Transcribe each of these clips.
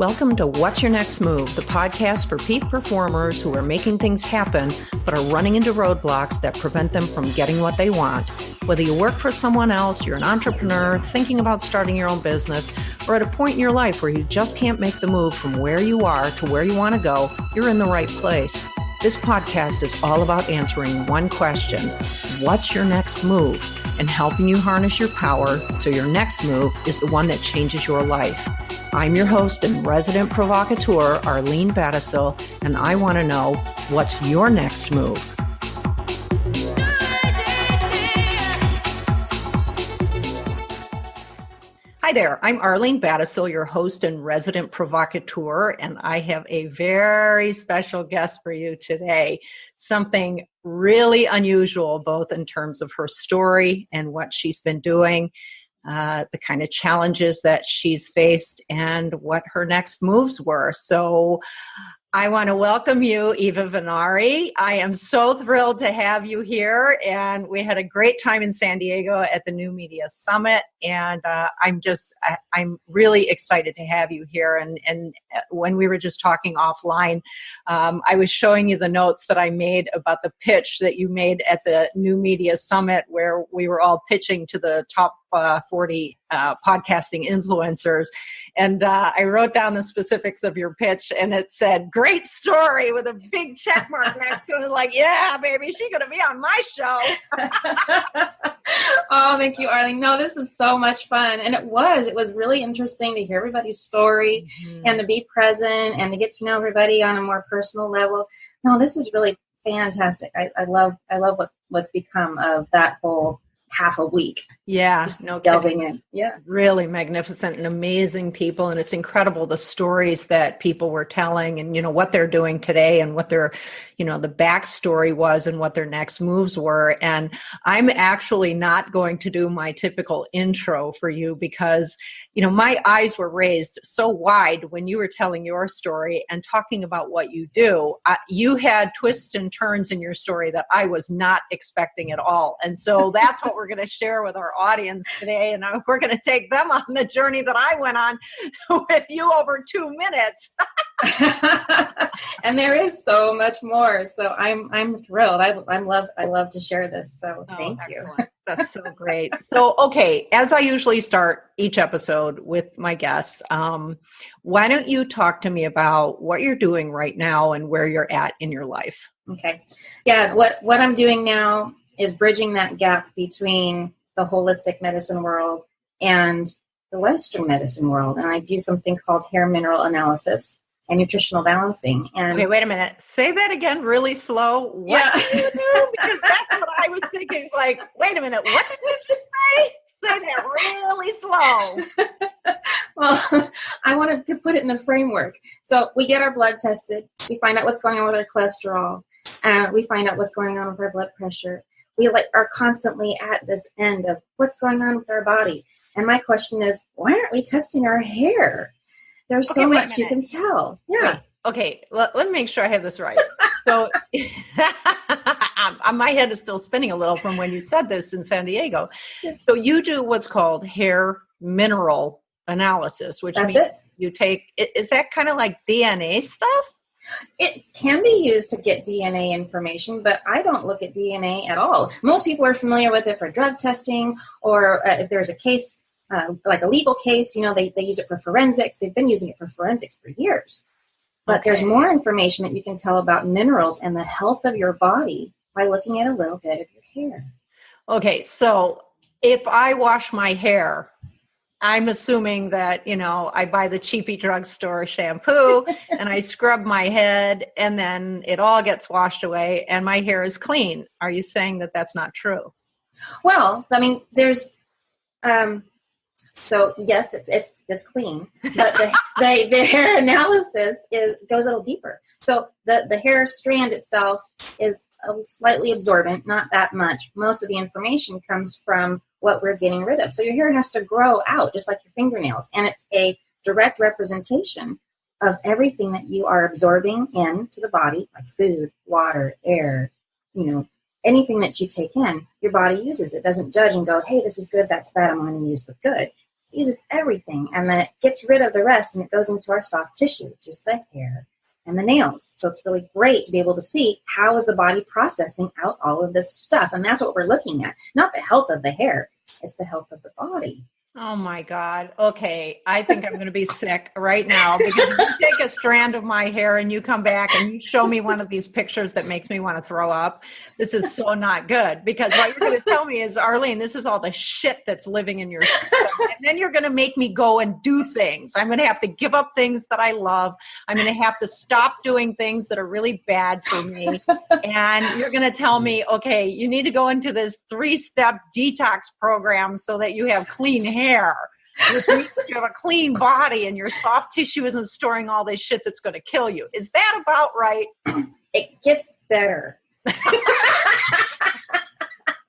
Welcome to What's Your Next Move, the podcast for peak performers who are making things happen but are running into roadblocks that prevent them from getting what they want. Whether you work for someone else, you're an entrepreneur, thinking about starting your own business, or at a point in your life where you just can't make the move from where you are to where you want to go, you're in the right place. This podcast is all about answering one question: what's your next move? And helping you harness your power so your next move is the one that changes your life. I'm your host and resident provocateur, Arlene Battishill, and I want to know, what's your next move? Hi there, I'm Arlene Battishill, your host and resident provocateur, and I have a very special guest for you today. Something really unusual, both in terms of her story and what she's been doing, the kind of challenges that she's faced, and what her next moves were. So I want to welcome you, Eva Vennari. I am so thrilled to have you here, and we had a great time in San Diego at the New Media Summit, and I'm really excited to have you here. And when we were just talking offline, I was showing you the notes that I made about the pitch that you made at the New Media Summit, where we were all pitching to the top 40 podcasting influencers. And I wrote down the specifics of your pitch, and it said, great story, with a big check mark next to it. Like, yeah, baby, she's going to be on my show. Oh, thank you, Arlene. No, this is so much fun. And it was really interesting to hear everybody's story and to be present and to get to know everybody on a more personal level. No, this is really fantastic. I love what's become of that whole half a week. Yeah. Just delving in. Yeah. Really magnificent and amazing people. And it's incredible the stories that people were telling and, what they're doing today and what their, the backstory was and what their next moves were. And I'm actually not going to do my typical intro for you because, my eyes were raised so wide when you were telling your story and talking about what you do. You had twists and turns in your story that I was not expecting at all. And so that's what we're going to share with our audience today. And we're going to take them on the journey that I went on with you over 2 minutes. And there is so much more. So I'm thrilled. I love to share this. So thank you. That's so great. So, okay, as I usually start each episode with my guests, why don't you talk to me about what you're doing right now and where you're at in your life? Okay. Yeah. What I'm doing now is bridging that gap between the holistic medicine world and the Western medicine world. And I do something called hair mineral analysis and nutritional balancing. And okay, wait a minute. Say that again really slow. What do you do? Because that's what I was thinking. Like, wait a minute. What did you just say? Say that really slow. Well, I wanted to put it in a framework. So we get our blood tested. We find out what's going on with our cholesterol. We find out what's going on with our blood pressure. We are constantly at this end of what's going on with our body. And my question is, why aren't we testing our hair? There's so much you can tell. Yeah. Wait. Okay. Let me make sure I have this right. So my head is still spinning a little from when you said this in San Diego. So you do what's called hair mineral analysis, which means you take, is that kind of like DNA stuff? It can be used to get DNA information, but I don't look at DNA at all. Most people are familiar with it for drug testing, or if there's a case, like a legal case, they use it for forensics. They've been using it for forensics for years. But there's more information that you can tell about minerals and the health of your body by looking at a little bit of your hair. Okay, so if I wash my hair, I'm assuming that, I buy the cheapy drugstore shampoo and I scrub my head and then it all gets washed away and my hair is clean. Are you saying that that's not true? Well, I mean, there's, so yes, it's clean, but the hair analysis goes a little deeper. So the hair strand itself is slightly absorbent, not that much. Most of the information comes from what we're getting rid of. So your hair has to grow out just like your fingernails. And it's a direct representation of everything that you are absorbing into the body, like food, water, air, anything that you take in, your body uses. It doesn't judge and go, hey, this is good, that's bad, I'm going to use the good. uses everything, and then it gets rid of the rest, and it goes into our soft tissue, which is the hair and the nails. So it's really great to be able to see how is the body processing out all of this stuff. And that's what we're looking at. Not the health of the hair, it's the health of the body. Oh my God. Okay. I think I'm going to be sick right now, because if you take a strand of my hair and you come back and you show me one of these pictures that makes me want to throw up, this is so not good, because what you're going to tell me is, Arlene, this is all the shit that's living in your system. And then you're going to make me go and do things. I'm going to have to give up things that I love. I'm going to have to stop doing things that are really bad for me. And you're going to tell me, okay, you need to go into this 3-step detox program so that you have clean hair, which means that you have a clean body and your soft tissue isn't storing all this shit that's going to kill you. Is that about right? It gets better.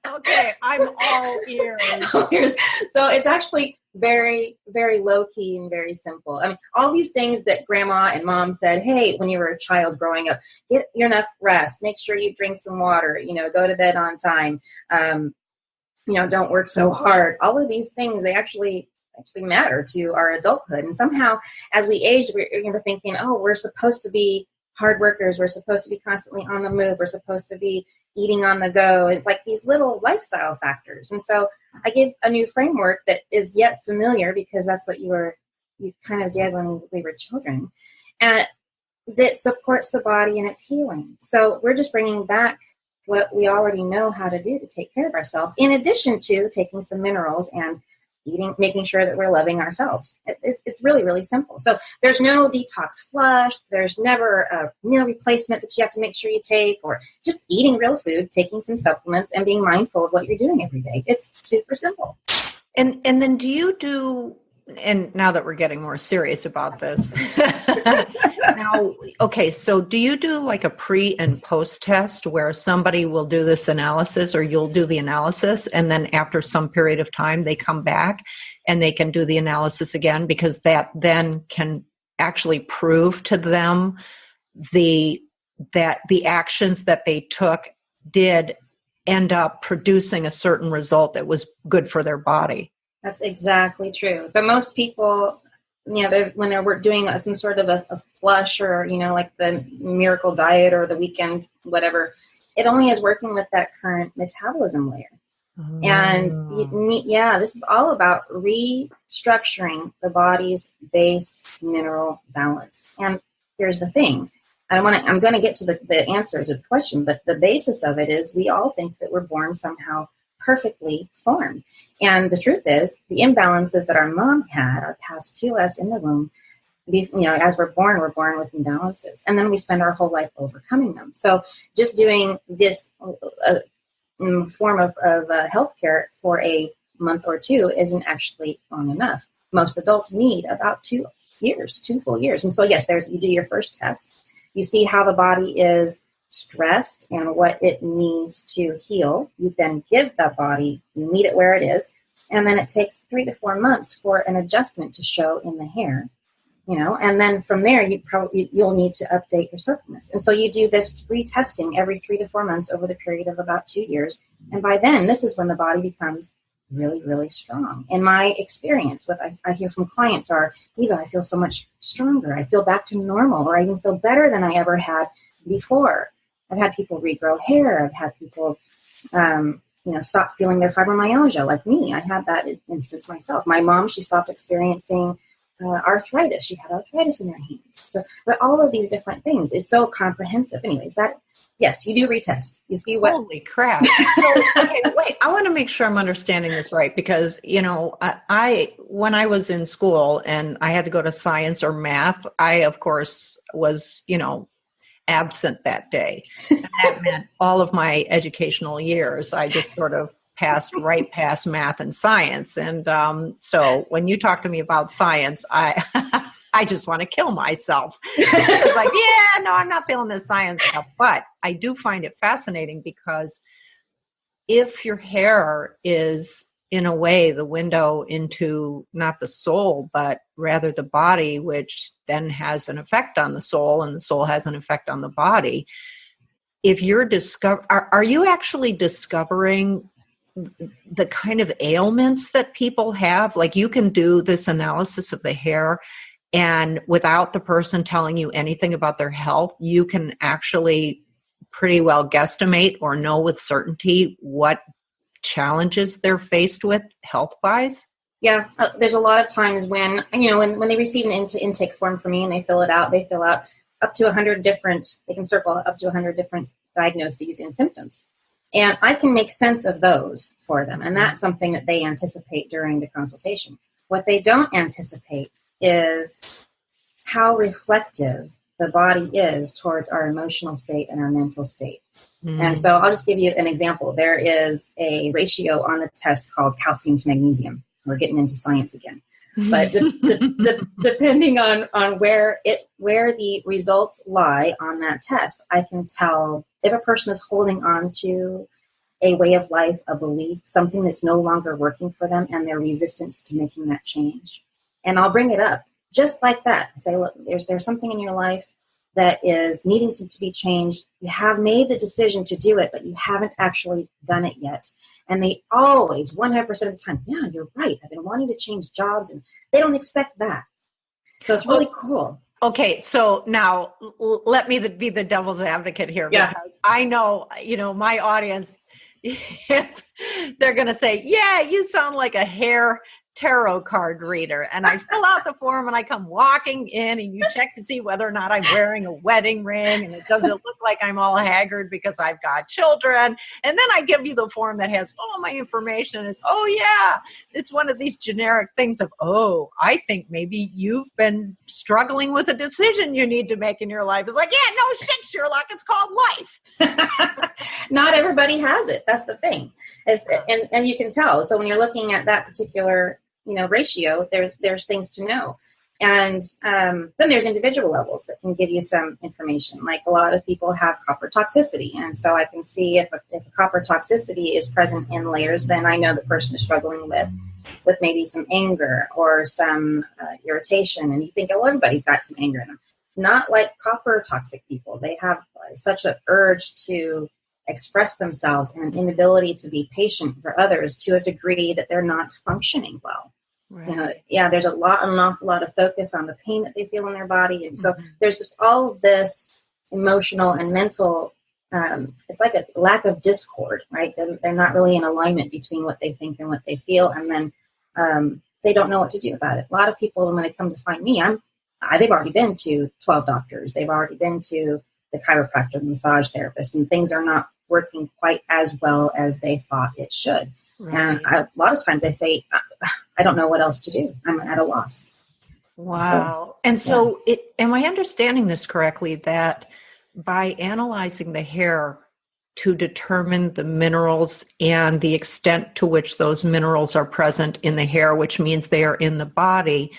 Okay, I'm all ears. So it's actually very, very low key and very simple. I mean, all these things that grandma and mom said, hey, when you were a child growing up, get enough rest, make sure you drink some water, go to bed on time, don't work so hard. All of these things, they actually matter to our adulthood. And somehow as we age, we're thinking, oh, we're supposed to be hard workers. We're supposed to be constantly on the move. We're supposed to be eating on the go. It's like these little lifestyle factors. And so I give a new framework that is yet familiar, because that's what you kind of did when we were children, and that supports the body in its healing. So we're just bringing back what we already know how to do to take care of ourselves, in addition to taking some minerals and eating, making sure that we're loving ourselves. It's really, really simple. So there's no detox flush. There's never a meal replacement that you have to make sure you take, or just eating real food, taking some supplements, and being mindful of what you're doing every day. It's super simple. And then do you do, and now that we're getting more serious about this, now, okay, so do you do like a pre and post test where somebody will do this analysis, or you'll do the analysis, and then after some period of time they come back and they can do the analysis again, because that then can actually prove to them that the actions that they took did end up producing a certain result that was good for their body? That's exactly true. So most people, when they're doing some sort of a flush, or, like the miracle diet or the weekend, whatever, it only is working with that current metabolism layer. Oh. And this is all about restructuring the body's base mineral balance. And here's the thing. I'm going to get to the answers of the question, but the basis of it is we all think that we're born somehow perfectly formed. And the truth is, the imbalances that our mom had are passed to us in the womb. As we're born with imbalances. And then we spend our whole life overcoming them. So just doing this form of healthcare for a month or two isn't actually long enough. Most adults need about 2 full years. And so, yes, you do your first test. You see how the body is stressed and what it needs to heal. You then give that body, you meet it where it is, and then it takes 3 to 4 months for an adjustment to show in the hair, and then from there you'll need to update your supplements. And so you do this retesting every 3 to 4 months over the period of about 2 years. And by then, this is when the body becomes really, really strong. In my experience, what I hear from clients are, Eva, I feel so much stronger. I feel back to normal, or I even feel better than I ever had before. I've had people regrow hair. I've had people, stop feeling their fibromyalgia, like me. I had that instance myself. My mom, she stopped experiencing arthritis. She had arthritis in her hands. So, but all of these different things, it's so comprehensive. Anyways, yes, you do retest. You see what? Holy crap. Okay, wait, I want to make sure I'm understanding this right, because, when I was in school and I had to go to science or math, I, of course, was, absent that day. And that meant all of my educational years, I just sort of passed right past math and science. And so when you talk to me about science, I just want to kill myself. It's like, I'm not feeling this science stuff. But I do find it fascinating, because if your hair is, in a way, the window into not the soul, but rather the body, which then has an effect on the soul, and the soul has an effect on the body. If you're are you actually discovering the kind of ailments that people have? Like, you can do this analysis of the hair, and without the person telling you anything about their health, you can actually pretty well guesstimate or know with certainty what challenges they're faced with health-wise. Yeah, there's a lot of times when, when they receive an intake form from me and they fill it out, they fill out up to 100 different, they can circle up to 100 different diagnoses and symptoms. And I can make sense of those for them. And that's something that they anticipate during the consultation. What they don't anticipate is how reflective the body is towards our emotional state and our mental state. And so I'll just give you an example. There is a ratio on the test called calcium to magnesium. We're getting into science again. But depending on where the results lie on that test, I can tell if a person is holding on to a way of life, a belief, something that's no longer working for them, and their resistance to making that change. And I'll bring it up just like that. I say, look, there's something in your life that is needing to be changed. You have made the decision to do it, but you haven't actually done it yet. And they always, 100% of the time, yeah, you're right. I've been wanting to change jobs, and they don't expect that. So it's really cool. Okay, so now let me be the devil's advocate here. Yeah. Because I know, my audience, they're going to say, yeah, you sound like a hair tarot card reader. And I fill out the form and I come walking in, and you check to see whether or not I'm wearing a wedding ring, and it doesn't look like I'm all haggard because I've got children. And then I give you the form that has all my information. It's, oh yeah, it's one of these generic things of, oh, I think maybe you've been struggling with a decision you need to make in your life. It's like, yeah, no shit, Sherlock, it's called life. Not everybody has it. That's the thing. And you can tell. So when you're looking at that particular ratio, there's things to know. And then there's individual levels that can give you some information. Like, a lot of people have copper toxicity. And so I can see if a copper toxicity is present in layers, then I know the person is struggling with maybe some anger or some irritation. And you think, oh, everybody's got some anger in them. Not like copper toxic people. They have such an urge to express themselves and an inability to be patient for others to a degree that they're not functioning well. Right. There's an awful lot of focus on the pain that they feel in their body. And so there's just all of this emotional and mental, it's like a lack of discord, right? They're not really in alignment between what they think and what they feel. And then they don't know what to do about it. A lot of people, when they come to find me, they've already been to 12 doctors. They've already been to the chiropractor, the massage therapist, and things are not working quite as well as they thought it should. Right. And a lot of times I say, I don't know what else to do. I'm at a loss. Wow. Am I understanding this correctly, that by analyzing the hair to determine the minerals and the extent to which those minerals are present in the hair, which means they are in the body,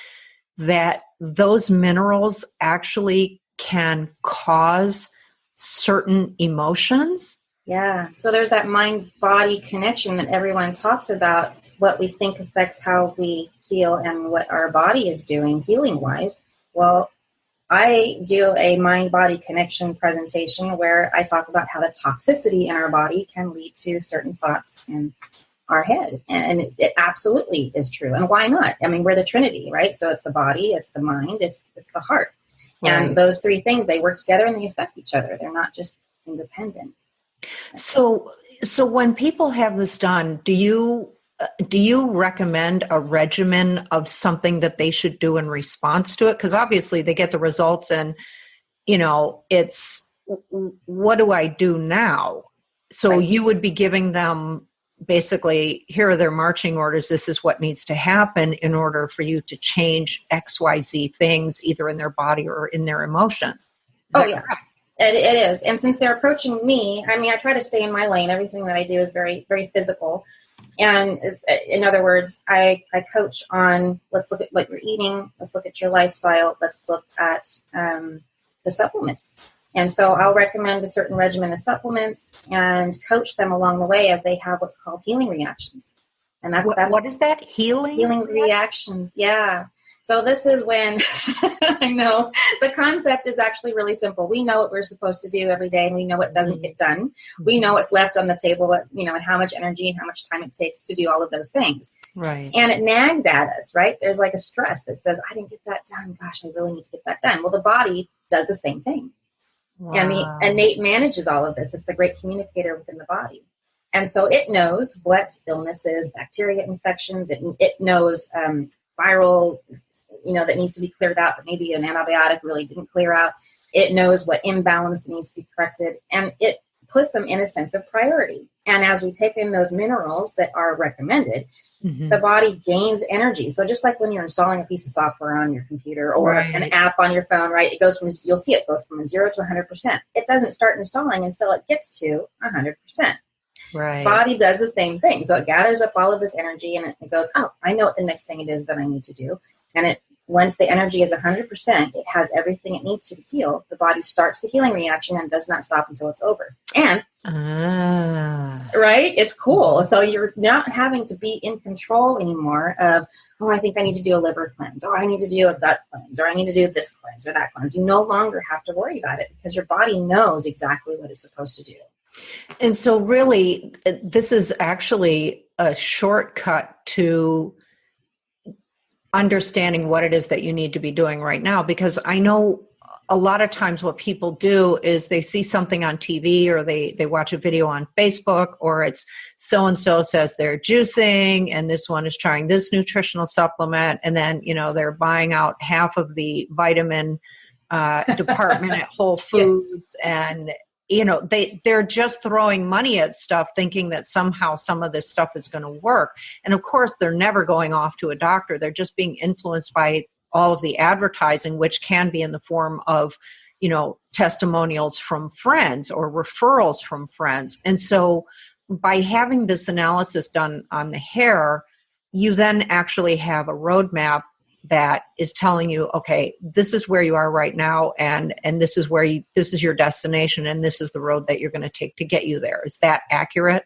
that those minerals actually can cause certain emotions? Yeah. So there's that mind-body connection that everyone talks about. What we think affects how we feel and what our body is doing healing-wise. Well, I do a mind-body connection presentation where I talk about how the toxicity in our body can lead to certain thoughts in our head. And it absolutely is true. And why not? I mean, we're the Trinity, right? So it's the body, it's the mind, it's the heart. Right. And those three things, they work together and they affect each other. They're not just independent. So when people have this done, do you recommend a regimen of something that they should do in response to it? Because obviously they get the results and, it's, what do I do now? So right. You would be giving them basically, here are their marching orders. This is what needs to happen in order for you to change XYZ things, either in their body or in their emotions. Oh, yeah. Correct? It is. And since they're approaching me, I try to stay in my lane. Everything that I do is very, very physical. And in other words, I coach on, let's look at what you're eating. Let's look at your lifestyle. Let's look at the supplements. And so I'll recommend a certain regimen of supplements and coach them along the way as they have what's called healing reactions. And that's what is that? Healing reactions. Yeah. So this is when I know the concept is actually really simple. We know what we're supposed to do every day, and we know what doesn't get done. We know what's left on the table, and how much energy and how much time it takes to do all of those things. Right. And it nags at us, right? There's like a stress that says, I didn't get that done. Gosh, I really need to get that done. Well, the body does the same thing. Wow. And the innate manages all of this. It's the great communicator within the body. And so it knows what illnesses, bacteria infections, it knows viral, that needs to be cleared out, that maybe an antibiotic really didn't clear out. It knows what imbalance needs to be corrected, and it puts them in a sense of priority. And as we take in those minerals that are recommended, the body gains energy. So just like when you're installing a piece of software on your computer or an app on your phone, right? You'll see it go from 0 to 100%. It doesn't start installing until it gets to 100%. Right. Body does the same thing. So it gathers up all of this energy and it goes, oh, I know what the next thing it is that I need to do. And once the energy is 100%, it has everything it needs to heal. The body starts the healing reaction and does not stop until it's over. And, right, it's cool. So you're not having to be in control anymore of, oh, I think I need to do a liver cleanse, or I need to do a gut cleanse, or I need to do this cleanse or that cleanse. You no longer have to worry about it because your body knows exactly what it's supposed to do. And so really, this is actually a shortcut to understanding what it is that you need to be doing right now, because I know a lot of times what people do is they see something on TV or they watch a video on Facebook, or it's so-and-so says they're juicing and this one is trying this nutritional supplement, and then, they're buying out half of the vitamin department at Whole Foods. Yes. And they're just throwing money at stuff thinking that somehow some of this stuff is going to work. And of course, they're never going off to a doctor. They're just being influenced by all of the advertising, which can be in the form of, testimonials from friends or referrals from friends. And so by having this analysis done on the hair, you then actually have a roadmap that is telling you, okay, this is where you are right now, and this is this is your destination, and this is the road that you're going to take to get you there. Is that accurate?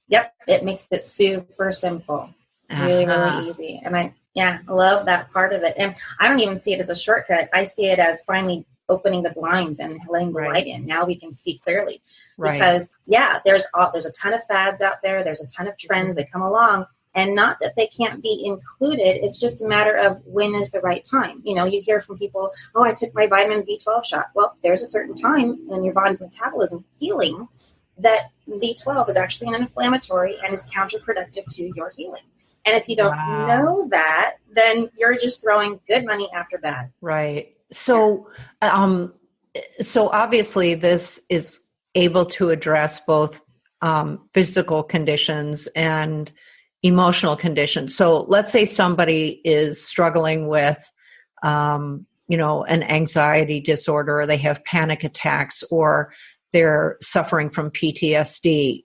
Yep, it makes it super simple, really, really easy. And I love that part of it. And I don't even see it as a shortcut. I see it as finally opening the blinds and letting the light in. Now we can see clearly, because there's a ton of fads out there. There's a ton of trends that come along. And not that they can't be included. It's just a matter of when is the right time. You hear from people, oh, I took my vitamin B12 shot. Well, there's a certain time in your body's metabolism healing that B12 is actually an inflammatory and is counterproductive to your healing. And if you don't know that, then you're just throwing good money after bad. Right. So, so obviously this is able to address both physical conditions and emotional conditions. So let's say somebody is struggling with, an anxiety disorder, or they have panic attacks, or they're suffering from PTSD.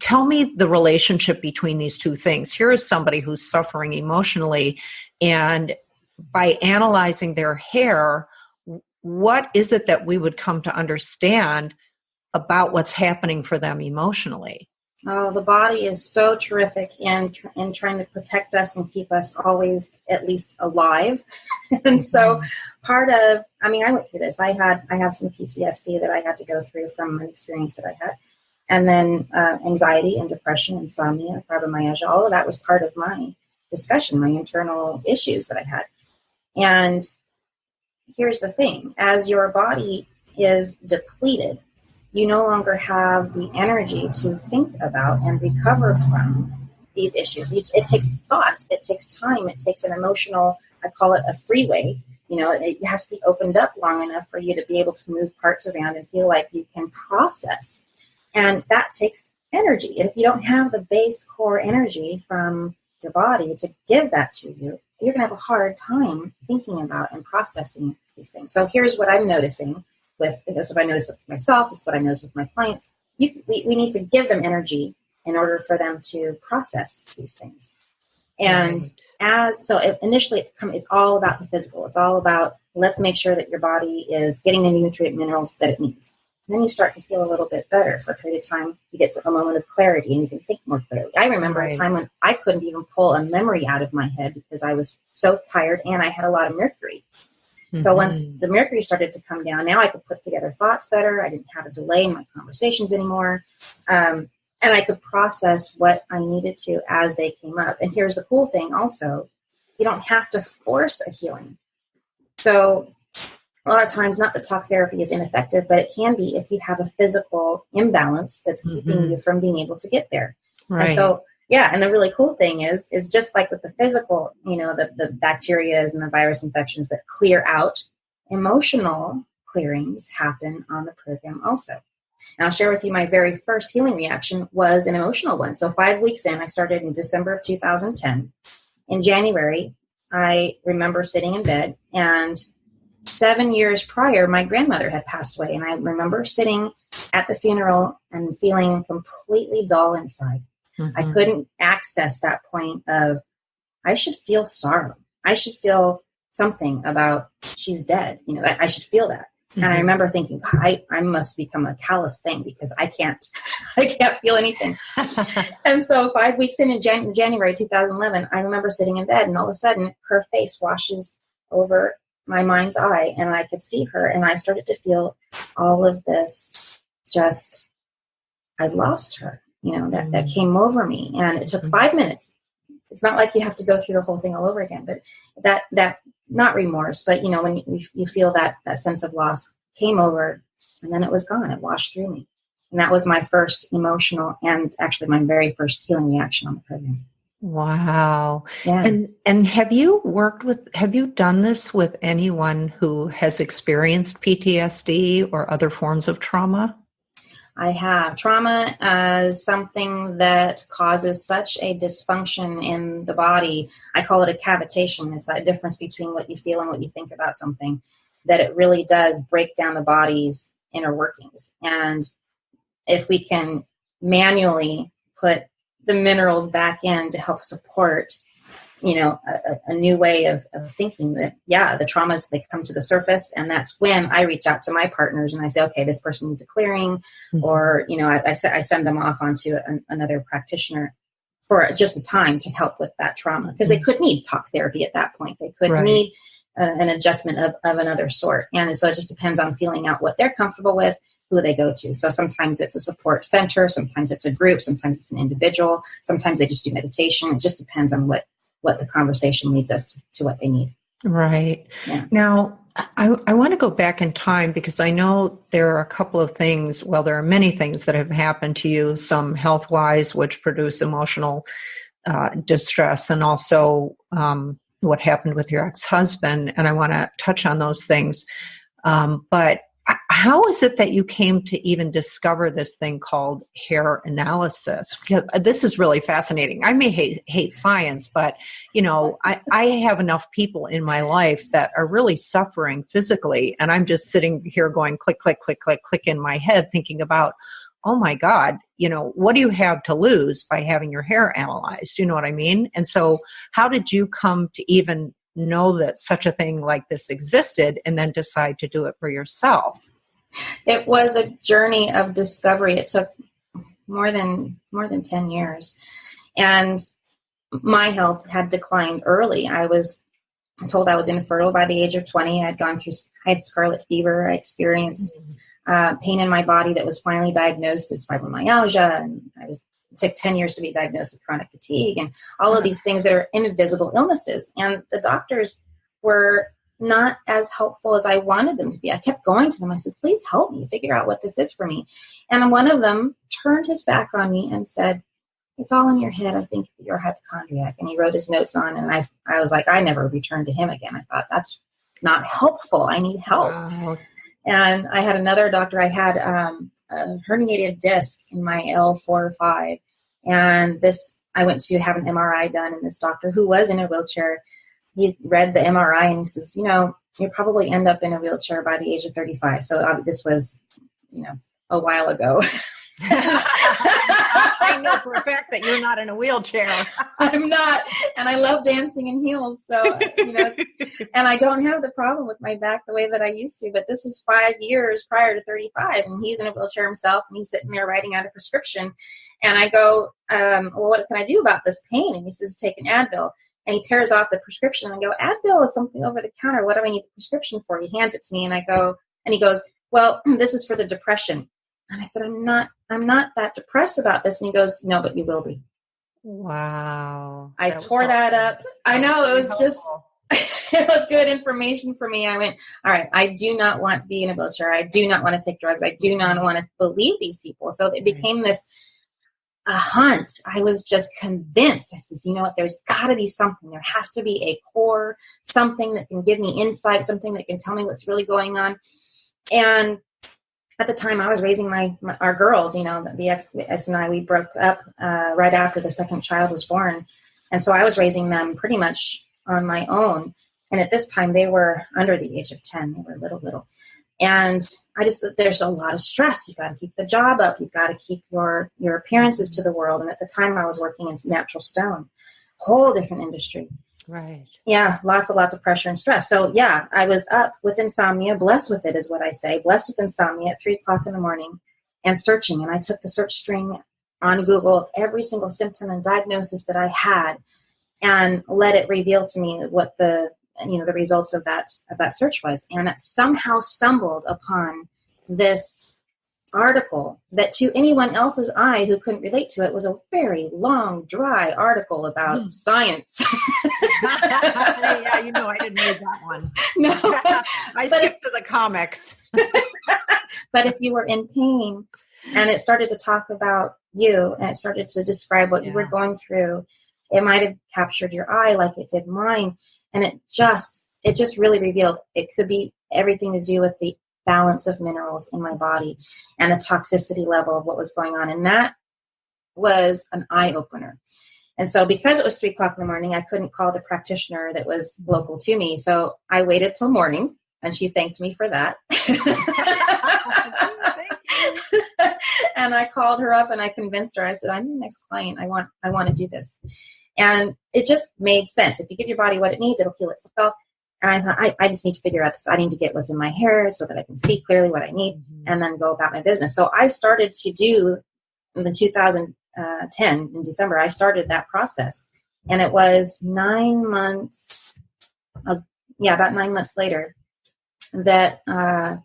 Tell me the relationship between these two things. Here is somebody who's suffering emotionally, and by analyzing their hair, what is it that we would come to understand about what's happening for them emotionally? Oh, the body is so terrific in trying to protect us and keep us always at least alive. And so part of, I went through this. I have some PTSD that I had to go through from an experience that I had. And then anxiety and depression, insomnia, fibromyalgia, all of that was part of my discussion, my internal issues that I had. And here's the thing, as your body is depleted, you no longer have the energy to think about and recover from these issues. It takes thought, it takes time, it takes an emotional, I call it a freeway. It has to be opened up long enough for you to be able to move parts around and feel like you can process. And that takes energy. And if you don't have the base core energy from your body to give that to you, you're going to have a hard time thinking about and processing these things. So here's what I'm noticing. This is what I notice with myself. This is what I notice with my clients. We need to give them energy in order for them to process these things. And initially it's all about the physical. It's all about, let's make sure that your body is getting the nutrient minerals that it needs. then you start to feel a little bit better for a period of time. You get a moment of clarity and you can think more clearly. I remember a time when I couldn't even pull a memory out of my head because I was so tired and I had a lot of mercury. Mm-hmm. So once the mercury started to come down, now I could put together thoughts better. I didn't have a delay in my conversations anymore. And I could process what I needed to as they came up. And here's the cool thing also, you don't have to force a healing. So a lot of times, not that talk therapy is ineffective, but it can be if you have a physical imbalance that's keeping you from being able to get there. Right. And so, yeah, and the really cool thing is just like with the physical, the bacteria and the virus infections that clear out, emotional clearings happen on the program also. And I'll share with you my very first healing reaction was an emotional one. So 5 weeks in, I started in December of 2010. In January, I remember sitting in bed, and 7 years prior, my grandmother had passed away. And I remember sitting at the funeral and feeling completely dull inside. Mm-hmm. I couldn't access that point of, I should feel sorrow. I should feel something about she's dead. I should feel that. Mm-hmm. And I remember thinking, I must become a callous thing because I can't feel anything. And so 5 weeks in January 2011, I remember sitting in bed, and all of a sudden her face washes over my mind's eye, and I could see her, and I started to feel all of this, just, I lost her, that came over me. And it took 5 minutes. It's not like you have to go through the whole thing all over again, but that not remorse, but when you feel that sense of loss came over, and then it was gone. It washed through me. And that was my first emotional and actually my very first healing reaction on the program. Wow. Yeah. And have you done this with anyone who has experienced PTSD or other forms of trauma? I have. Trauma is something that causes such a dysfunction in the body. I call it a cavitation. It's that difference between what you feel and what you think about something, that it really does break down the body's inner workings. And if we can manually put the minerals back in to help support, a new way of thinking, that, the traumas, they come to the surface. And that's when I reach out to my partners and I say, okay, this person needs a clearing, or, I send them off onto another practitioner for just a time to help with that trauma, because they could need talk therapy at that point. They could need an adjustment of another sort. And so it just depends on feeling out what they're comfortable with, who they go to. So sometimes it's a support center, sometimes it's a group, sometimes it's an individual, sometimes they just do meditation. It just depends on what the conversation leads us to what they need. Right. Yeah. Now, I want to go back in time, because I know there are a couple of things, well, there are many things that have happened to you, some health-wise, which produce emotional distress, and also what happened with your ex-husband. And I want to touch on those things. But how is it that you came to even discover this thing called hair analysis? Because this is really fascinating. I may hate science, but, I have enough people in my life that are really suffering physically. And I'm just sitting here going click, click, click, click, click in my head thinking about, oh my God, what do you have to lose by having your hair analyzed? You know what I mean? And so how did you come to even know that such a thing like this existed and then decide to do it for yourself? It was a journey of discovery. It took more than 10 years. And my health had declined early. I was told I was infertile by the age of 20. I had scarlet fever. I experienced pain in my body that was finally diagnosed as fibromyalgia. And it took 10 years to be diagnosed with chronic fatigue and all of these things that are invisible illnesses. And the doctors were not as helpful as I wanted them to be. I kept going to them. I said, please help me figure out what this is for me. And one of them turned his back on me and said, it's all in your head. I think you're a hypochondriac. And he wrote his notes on, and I was like, I never returned to him again. I thought, that's not helpful. I need help. Wow. And I had another doctor. I had a herniated disc in my L4 or 5. And I went to have an MRI done, and this doctor, who was in a wheelchair, he read the MRI and he says, you'll probably end up in a wheelchair by the age of 35. So this was, a while ago. I know for a fact that you're not in a wheelchair. I'm not, and I love dancing in heels. So, and I don't have the problem with my back the way that I used to, but this was 5 years prior to 35, and he's in a wheelchair himself, and he's sitting there writing out a prescription. And I go, well, what can I do about this pain? And he says, take an Advil. And he tears off the prescription, and I go, Advil is something over the counter. What do I need the prescription for? He hands it to me, and I go, and he goes, well, this is for the depression. And I said, I'm not that depressed about this. And he goes, no, but you will be. Wow. I tore that up. I know, it was just, it was good information for me. I went, all right, I do not want to be in a wheelchair. I do not want to take drugs. I do not want to believe these people. So it became this a hunt. I was just convinced. I says, you know what, there's got to be something. There has to be a core, something that can give me insight, something that can tell me what's really going on. And at the time, I was raising our girls. The ex and I, we broke up right after the second child was born. And so I was raising them pretty much on my own. And at this time, they were under the age of 10. They were little. And there's a lot of stress. You've got to keep the job up. You've got to keep your appearances to the world. And at the time, I was working in natural stone, whole different industry. Right. Yeah, lots of pressure and stress. So yeah, I was up with insomnia, blessed with it is what I say, blessed with insomnia at 3:00 in the morning and searching. And I took the search string on Google of every single symptom and diagnosis that I had and let it reveal to me what the results of that search was. And it somehow stumbled upon this article that to anyone else's eye who couldn't relate to it was a very long, dry article about science. Yeah, I didn't read that one. No. I skipped to the comics. But if you were in pain and it started to talk about you and it started to describe what you were going through, it might have captured your eye like it did mine. And it just really revealed it could be everything to do with the balance of minerals in my body and the toxicity level of what was going on. And that was an eye-opener. And so because it was 3:00 in the morning, I couldn't call the practitioner that was local to me. So I waited till morning, and she thanked me for that. Thank you. And I called her up and I convinced her. I said, I'm your next client. I want to do this. And it just made sense. If you give your body what it needs, it'll heal itself. And I thought, I just need to figure out this. I need to get what's in my hair so that I can see clearly what I need and then go about my business. So I started to do in the 2010 in December, I started that process. And it was 9 months, about 9 months later that I'm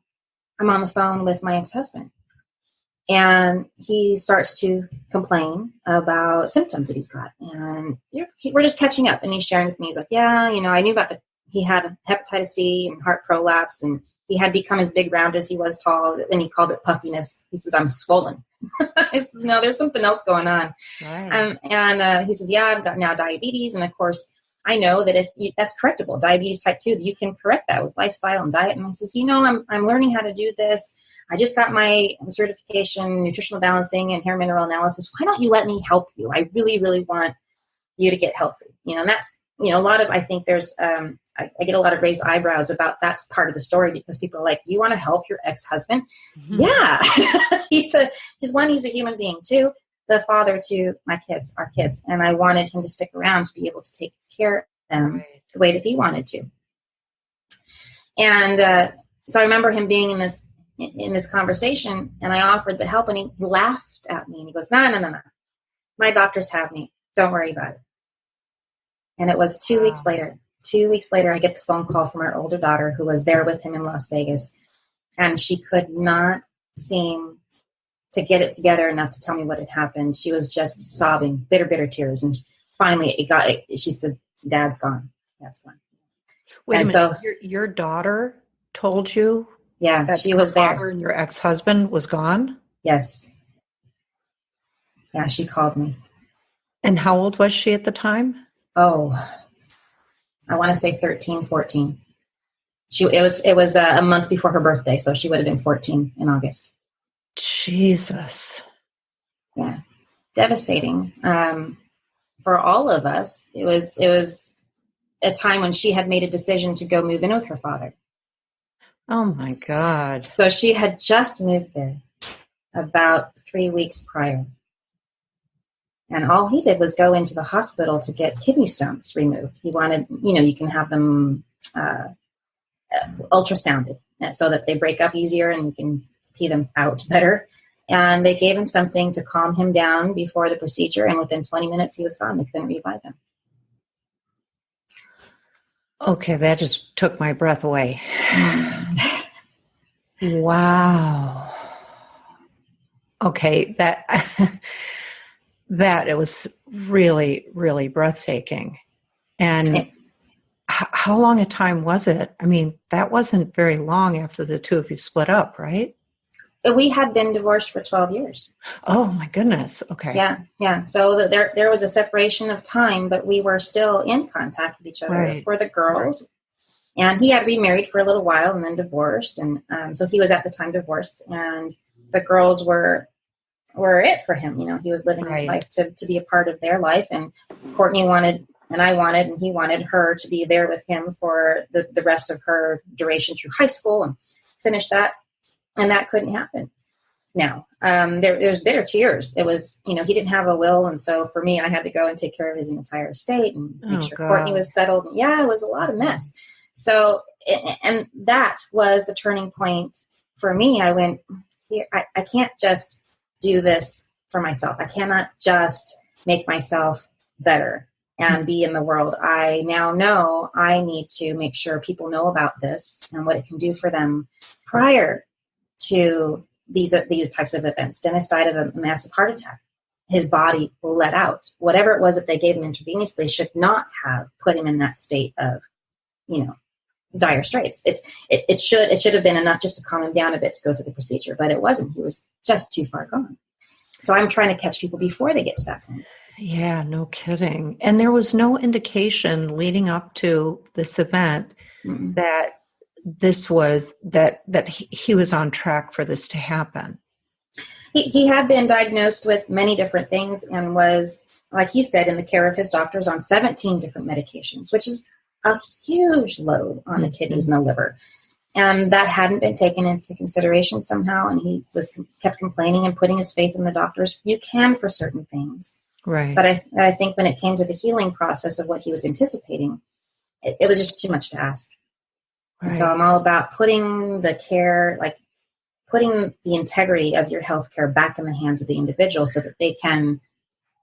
on the phone with my ex-husband. And he starts to complain about symptoms that he's got. And we're just catching up. And he's sharing with me. He's like, yeah, I knew about he had hepatitis C and heart prolapse. And he had become as big round as he was tall. And he called it puffiness. He says, I'm swollen. I said, no, there's something else going on. Right. And he says, yeah, I've got now diabetes. And of course, I know that that's correctable. Diabetes type 2, you can correct that with lifestyle and diet. And I says, I'm learning how to do this. I just got my certification, nutritional balancing and hair mineral analysis. Why don't you let me help you? I really, really want you to get healthy. And that's, a lot of, I think there's, I get a lot of raised eyebrows about that's part of the story because people are like, you want to help your ex-husband? Mm-hmm. Yeah. he's a human being too. The father to my kids, our kids. And I wanted him to stick around to be able to take care of them the way that he wanted to. And so I remember him being in this conversation and I offered the help and he laughed at me and he goes, no. My doctors have me. Don't worry about it. And it was 2 weeks later. 2 weeks later, I get the phone call from our older daughter who was there with him in Las Vegas. And she could not seem to get it together enough to tell me what had happened. She was just sobbing, bitter tears. And finally she said, Dad's gone. Dad's gone. Wait a minute. So your daughter told you? Yeah, that she was there. And your ex-husband was gone? Yes. Yeah, she called me. And how old was she at the time? Oh, I want to say 13, 14. It was a month before her birthday, so she would have been 14 in August. Jesus. Yeah. Devastating. For all of us, it was a time when she had made a decision to go move in with her father. Oh my God. So she had just moved there. about 3 weeks prior. And all he did was go into the hospital to get kidney stones removed. He wanted, you can have them ultrasounded so that they break up easier and you can pee them out better. And they gave him something to calm him down before the procedure. And within 20 minutes, he was gone. They couldn't revive him. Okay, that just took my breath away. Wow. Okay, that it was really, really breathtaking. And how long a time was it? I mean, that wasn't very long after the two of you split up, right? We had been divorced for 12 years. Oh, my goodness. Okay. Yeah. So there was a separation of time, but we were still in contact with each other for the girls. Right. And he had remarried for a little while and then divorced. And so he was at the time divorced. And the girls were it for him. He was living his life to be a part of their life. And Courtney wanted, and I wanted, and he wanted her to be there with him for the rest of her duration through high school and finish that. And that couldn't happen. Now, there's bitter tears. It was, he didn't have a will. And so for me, I had to go and take care of his entire estate and make sure Courtney was settled. Yeah, it was a lot of mess. So, and that was the turning point for me. I went, I can't just do this for myself. I cannot just make myself better and be in the world. I now know I need to make sure people know about this and what it can do for them prior to these types of events. Dennis died of a massive heart attack. His body let out. Whatever it was that they gave him intravenously should not have put him in that state of, dire straits. It should have been enough just to calm him down a bit to go through the procedure, but it wasn't. He was just too far gone. So I'm trying to catch people before they get to that point. Yeah, no kidding. And there was no indication leading up to this event that this was that he was on track for this to happen. He had been diagnosed with many different things and was, like he said, in the care of his doctors on 17 different medications, which is a huge load on the kidneys and the liver. And that hadn't been taken into consideration somehow. And he kept complaining and putting his faith in the doctors. You can for certain things. Right. But I think when it came to the healing process of what he was anticipating, it was just too much to ask. Right. And so I'm all about putting the care, putting the integrity of your healthcare back in the hands of the individual so that they can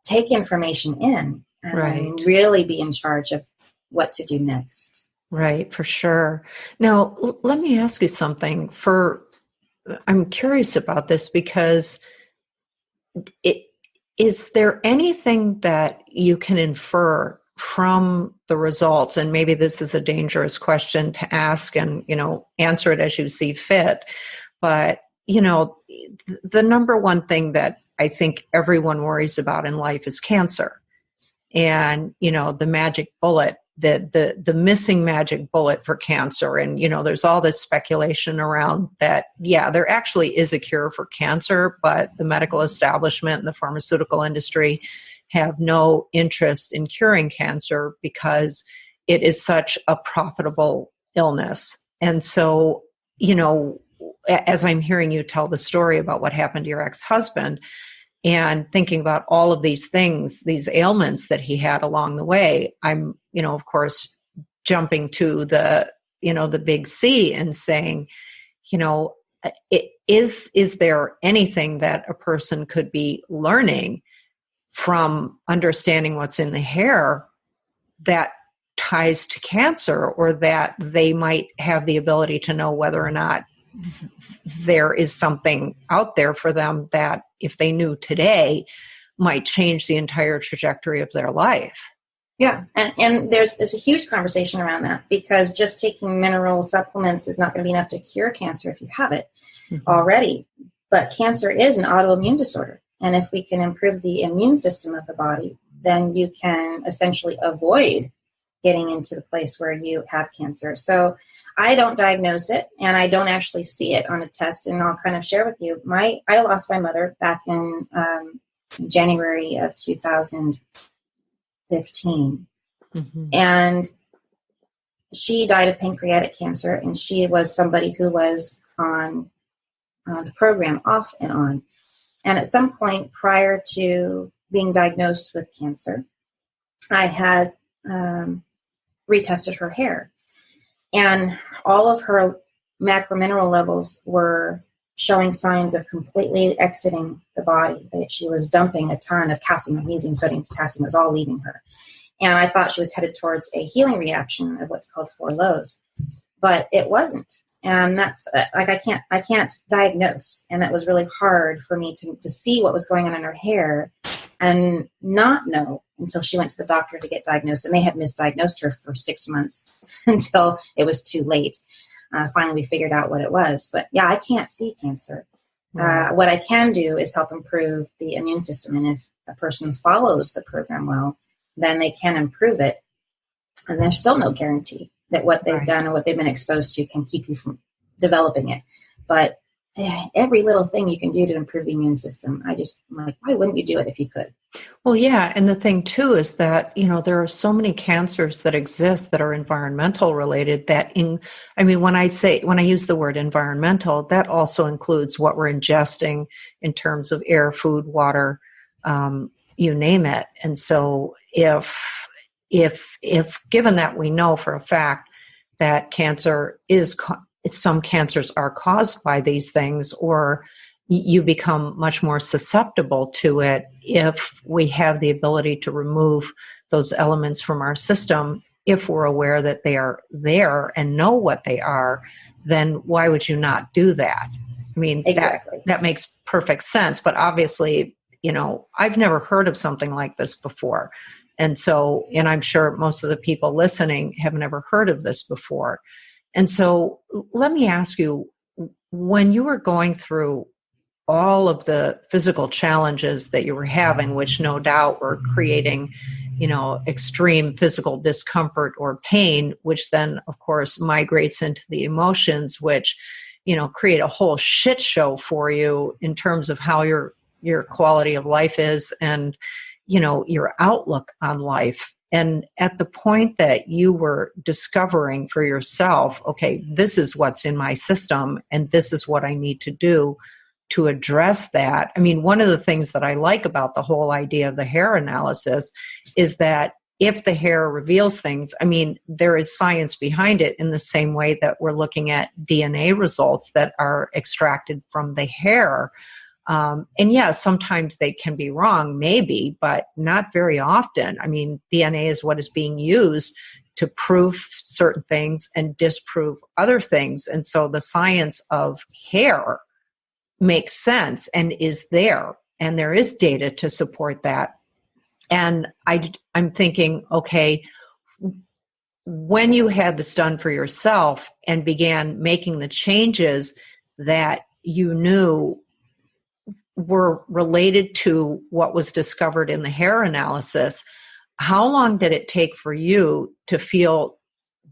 take information in and really be in charge of what to do next. Right, for sure. Now, let me ask you something. I'm curious about this because is there anything that you can infer from the results? And maybe this is a dangerous question to ask and, answer it as you see fit. But, the number one thing that I think everyone worries about in life is cancer. And, the magic bullet, the missing magic bullet for cancer. And, there's all this speculation around that, there actually is a cure for cancer, but the medical establishment and the pharmaceutical industry have no interest in curing cancer because it is such a profitable illness. And so, as I'm hearing you tell the story about what happened to your ex-husband and thinking about all of these things, these ailments that he had along the way, I'm, of course, jumping to the big C and saying, is there anything that a person could be learning from understanding what's in the hair that ties to cancer, or that they might have the ability to know whether or not there is something out there for them that, if they knew today, might change the entire trajectory of their life? Yeah, and there's a huge conversation around that, because just taking mineral supplements is not going to be enough to cure cancer if you have it already. But cancer is an autoimmune disorder. And if we can improve the immune system of the body, then you can essentially avoid getting into the place where you have cancer. So I don't diagnose it, and I don't actually see it on a test. And I'll kind of share with you, I lost my mother back in January of 2015. And she died of pancreatic cancer, and she was somebody who was on the program off and on. And at some point prior to being diagnosed with cancer, I had retested her hair. And all of her macromineral levels were showing signs of completely exiting the body. That she was dumping a ton of calcium, magnesium, sodium, potassium. It was all leaving her. And I thought she was headed towards a healing reaction of what's called 4 lows. But it wasn't. And that's like, I can't diagnose. And that was really hard for me to see what was going on in her hair and not know until she went to the doctor to get diagnosed. And they had misdiagnosed her for 6 months until it was too late. Finally, we figured out what it was. But yeah, I can't see cancer. What I can do is help improve the immune system. And if a person follows the program well, then they can improve it. And there's still no guarantee that what they've done or what they've been exposed to can keep you from developing it. But every little thing you can do to improve the immune system, I'm like, why wouldn't you do it if you could? Well, yeah. And the thing too is that, there are so many cancers that exist that are environmental related when I use the word environmental, that also includes what we're ingesting in terms of air, food, water, you name it. And so if given that we know for a fact that cancer some cancers are caused by these things, or you become much more susceptible to it if we have the ability to remove those elements from our system, if we're aware that they are there and know what they are, then why would you not do that? I mean, exactly. That makes perfect sense. But obviously, I've never heard of something like this before. And I'm sure most of the people listening have never heard of this before. And so let me ask you, when you were going through all of the physical challenges that you were having, which no doubt were creating, extreme physical discomfort or pain, which then, of course, migrates into the emotions, which, create a whole shit show for you in terms of how your quality of life is and, your outlook on life. And at the point that you were discovering for yourself, okay, this is what's in my system and this is what I need to do to address that. I mean, one of the things that I like about the whole idea of the hair analysis is that if the hair reveals things, I mean, there is science behind it in the same way that we're looking at DNA results that are extracted from the hair. And yeah, sometimes they can be wrong, maybe, but not very often. I mean, DNA is what is being used to prove certain things and disprove other things. And so the science of hair makes sense and is there. And there is data to support that. And I'm thinking, okay, when you had this done for yourself and began making the changes that you knew were related to what was discovered in the hair analysis, how long did it take for you to feel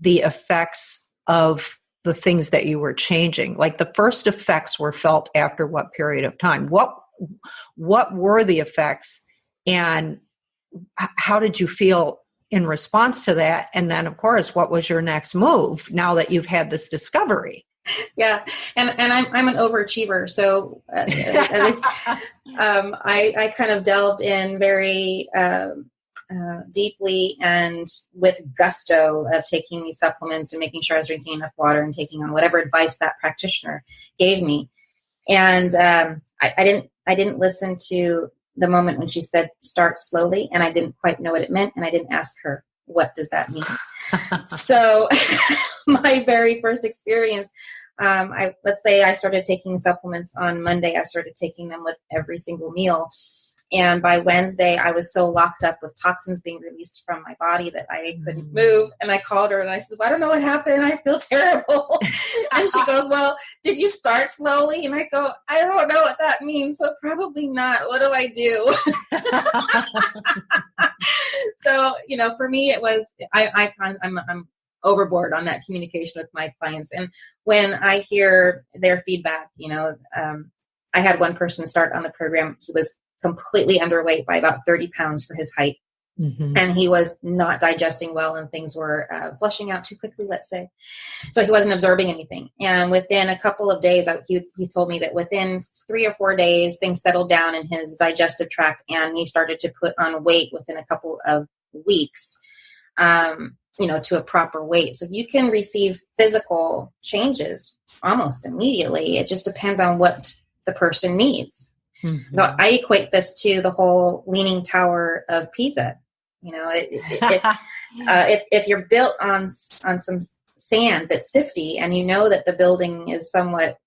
the effects of the things that you were changing? Like the first effects were felt after what period of time? What were the effects and how did you feel in response to that? And then, of course, what was your next move now that you've had this discovery? Yeah, and I'm an overachiever, so at least, I kind of delved in very deeply and with gusto of taking these supplements and making sure I was drinking enough water and taking on whatever advice that practitioner gave me. And I didn't listen to the moment when she said start slowly, and I didn't quite know what it meant, and I didn't ask her, what does that mean? So my very first experience, let's say I started taking supplements on Monday. I started taking them with every single meal. And by Wednesday, I was so locked up with toxins being released from my body that I couldn't move. And I called her and I said, well, I don't know what happened. I feel terrible. And she goes, well, did you start slowly? And I go, I don't know what that means. So probably not. What do I do? So, for me, it was, I'm overboard on that communication with my clients. And when I hear their feedback, I had one person start on the program. He was completely underweight by about 30 pounds for his height. And he was not digesting well, and things were flushing out too quickly, let's say. So he wasn't absorbing anything. And within a couple of days, he told me that within 3 or 4 days, things settled down in his digestive tract, and he started to put on weight within a couple of weeks, to a proper weight. So you can receive physical changes almost immediately. It just depends on what the person needs. So I equate this to the whole Leaning Tower of Pisa. If you're built on some sand that's sifty, and you know that the building is somewhat,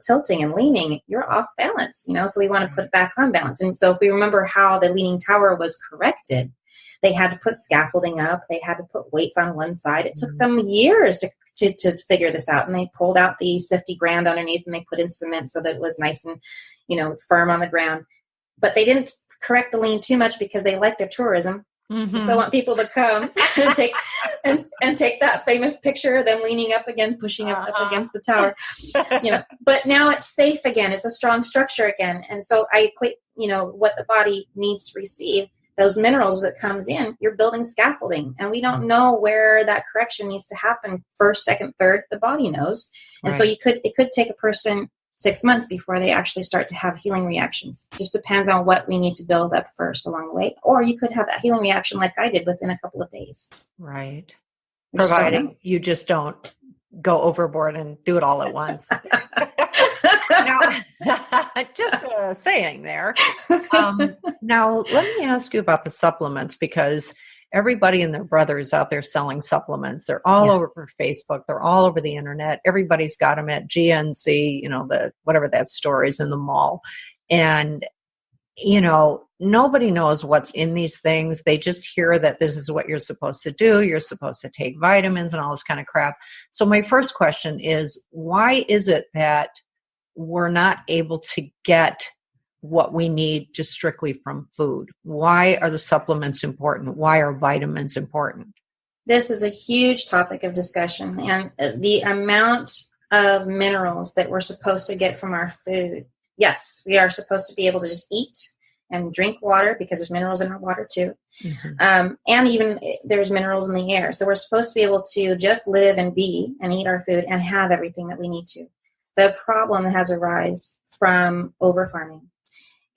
tilting and leaning, you're off balance, so we want to put back on balance. And so if we remember how the Leaning Tower was corrected, they had to put scaffolding up, they had to put weights on one side. It took them years to figure this out. And they pulled out the sifty ground underneath, and they put in cement so that it was nice and, firm on the ground. But they didn't correct the lean too much because they like their tourism. So want people to come and take that famous picture of them leaning up again, pushing up against the tower. But now it's safe again. It's a strong structure again. And so I equate, what the body needs to receive, those minerals that comes in, you're building scaffolding. And we don't know where that correction needs to happen first, second, third. The body knows. And so it could take a person 6 months before they actually start to have healing reactions. Just depends on what we need to build up first along the way. Or you could have that healing reaction like I did within a couple of days. Right. Providing you just don't go overboard and do it all at once. Now, just saying there. Now, let me ask you about the supplements, because everybody and their brother is out there selling supplements. They're all over Facebook. They're all over the internet. Everybody's got them at GNC, whatever that store is in the mall. And, nobody knows what's in these things. They just hear that this is what you're supposed to do. You're supposed to take vitamins and all this kind of crap. So my first question is, why is it that we're not able to get what we need just strictly from food? Why are the supplements important? Why are vitamins important? This is a huge topic of discussion, and the amount of minerals that we're supposed to get from our food. Yes, we are supposed to be able to just eat and drink water, because there's minerals in our water too. And even there's minerals in the air. So we're supposed to be able to just live and be and eat our food and have everything that we need to. The problem has arisen from over-farming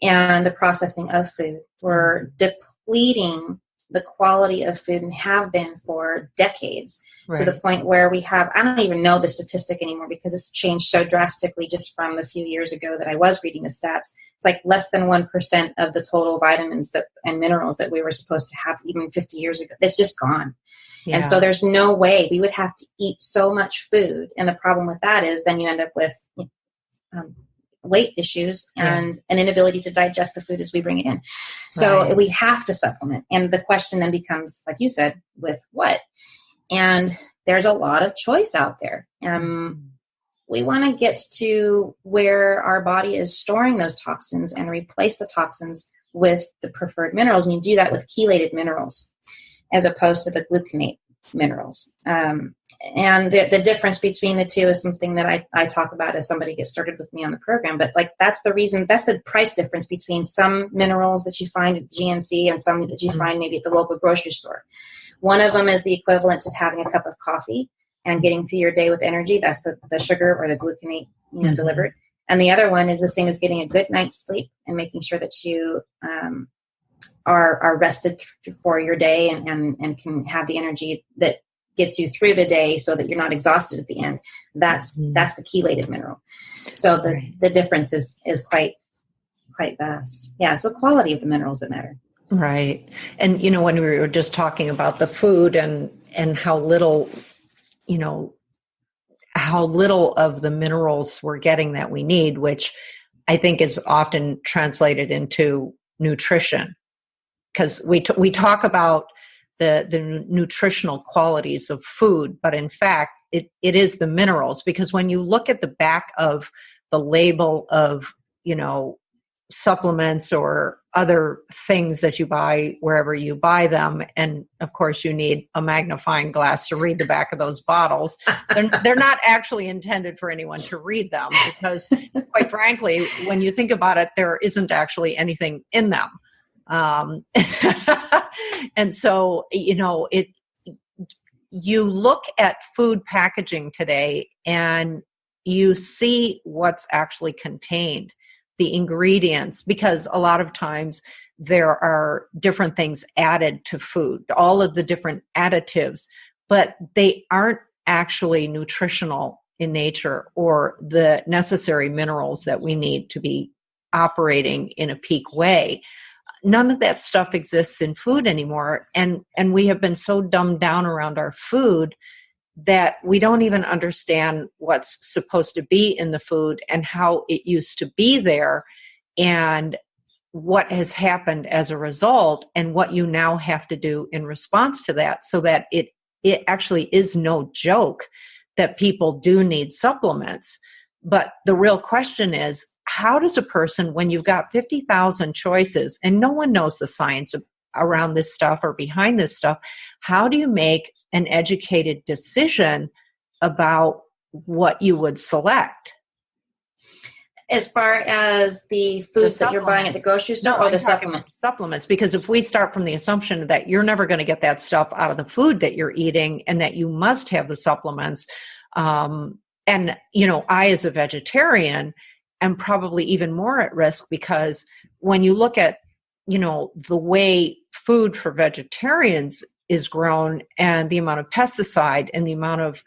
and the processing of food. We're depleting the quality of food, and have been for decades, to the point where we have, I don't even know the statistic anymore, because it's changed so drastically just from the few years ago that I was reading the stats. It's like less than 1% of the total vitamins and minerals that we were supposed to have even 50 years ago. It's just gone. And so there's no way we would have to eat so much food. And the problem with that is then you end up with weight issues and an inability to digest the food as we bring it in. So we have to supplement. And the question then becomes, like you said, with what? And there's a lot of choice out there. We want to get to where our body is storing those toxins and replace the toxins with the preferred minerals. And you do that with chelated minerals as opposed to the gluconate minerals. And the difference between the two is something that I talk about as somebody gets started with me on the program. But that's the reason, that's the price difference between some minerals that you find at GNC and some that you find maybe at the local grocery store. One of them is the equivalent of having a cup of coffee and getting through your day with energy. That's the sugar or the gluconate, delivered. And the other one is the same as getting a good night's sleep and making sure that you are rested for your day and can have the energy that gets you through the day so that you're not exhausted at the end. That's the chelated mineral. So the difference is quite vast. Yeah, it's the quality of the minerals that matter. Right. And, when we were just talking about the food and how little, how little of the minerals we're getting that we need, which I think is often translated into nutrition. Because we talk about the nutritional qualities of food, but in fact, it is the minerals. Because when you look at the back of the label of, supplements or other things that you buy wherever you buy them, and of course you need a magnifying glass to read the back of those bottles, they're not actually intended for anyone to read them, because quite frankly, when you think about it, there isn't actually anything in them. And so, you look at food packaging today and you see what's actually contained, the ingredients, because a lot of times there are different things added to food, all of the different additives, but they aren't actually nutritional in nature or the necessary minerals that we need to be operating in a peak way. None of that stuff exists in food anymore. And we have been so dumbed down around our food that we don't even understand what's supposed to be in the food and how it used to be there and what has happened as a result and what you now have to do in response to that, so that it actually is no joke that people do need supplements. But the real question is, how does a person, when you've got 50,000 choices and no one knows the science around this stuff or behind this stuff, how do you make an educated decision about what you would select? As far as the foods that you're buying at the grocery store, or the supplements? Supplements, because if we start from the assumption that you're never going to get that stuff out of the food that you're eating and that you must have the supplements, and, I as a vegetarian am probably even more at risk, because when you look at, the way food for vegetarians is grown and the amount of pesticide and the amount of,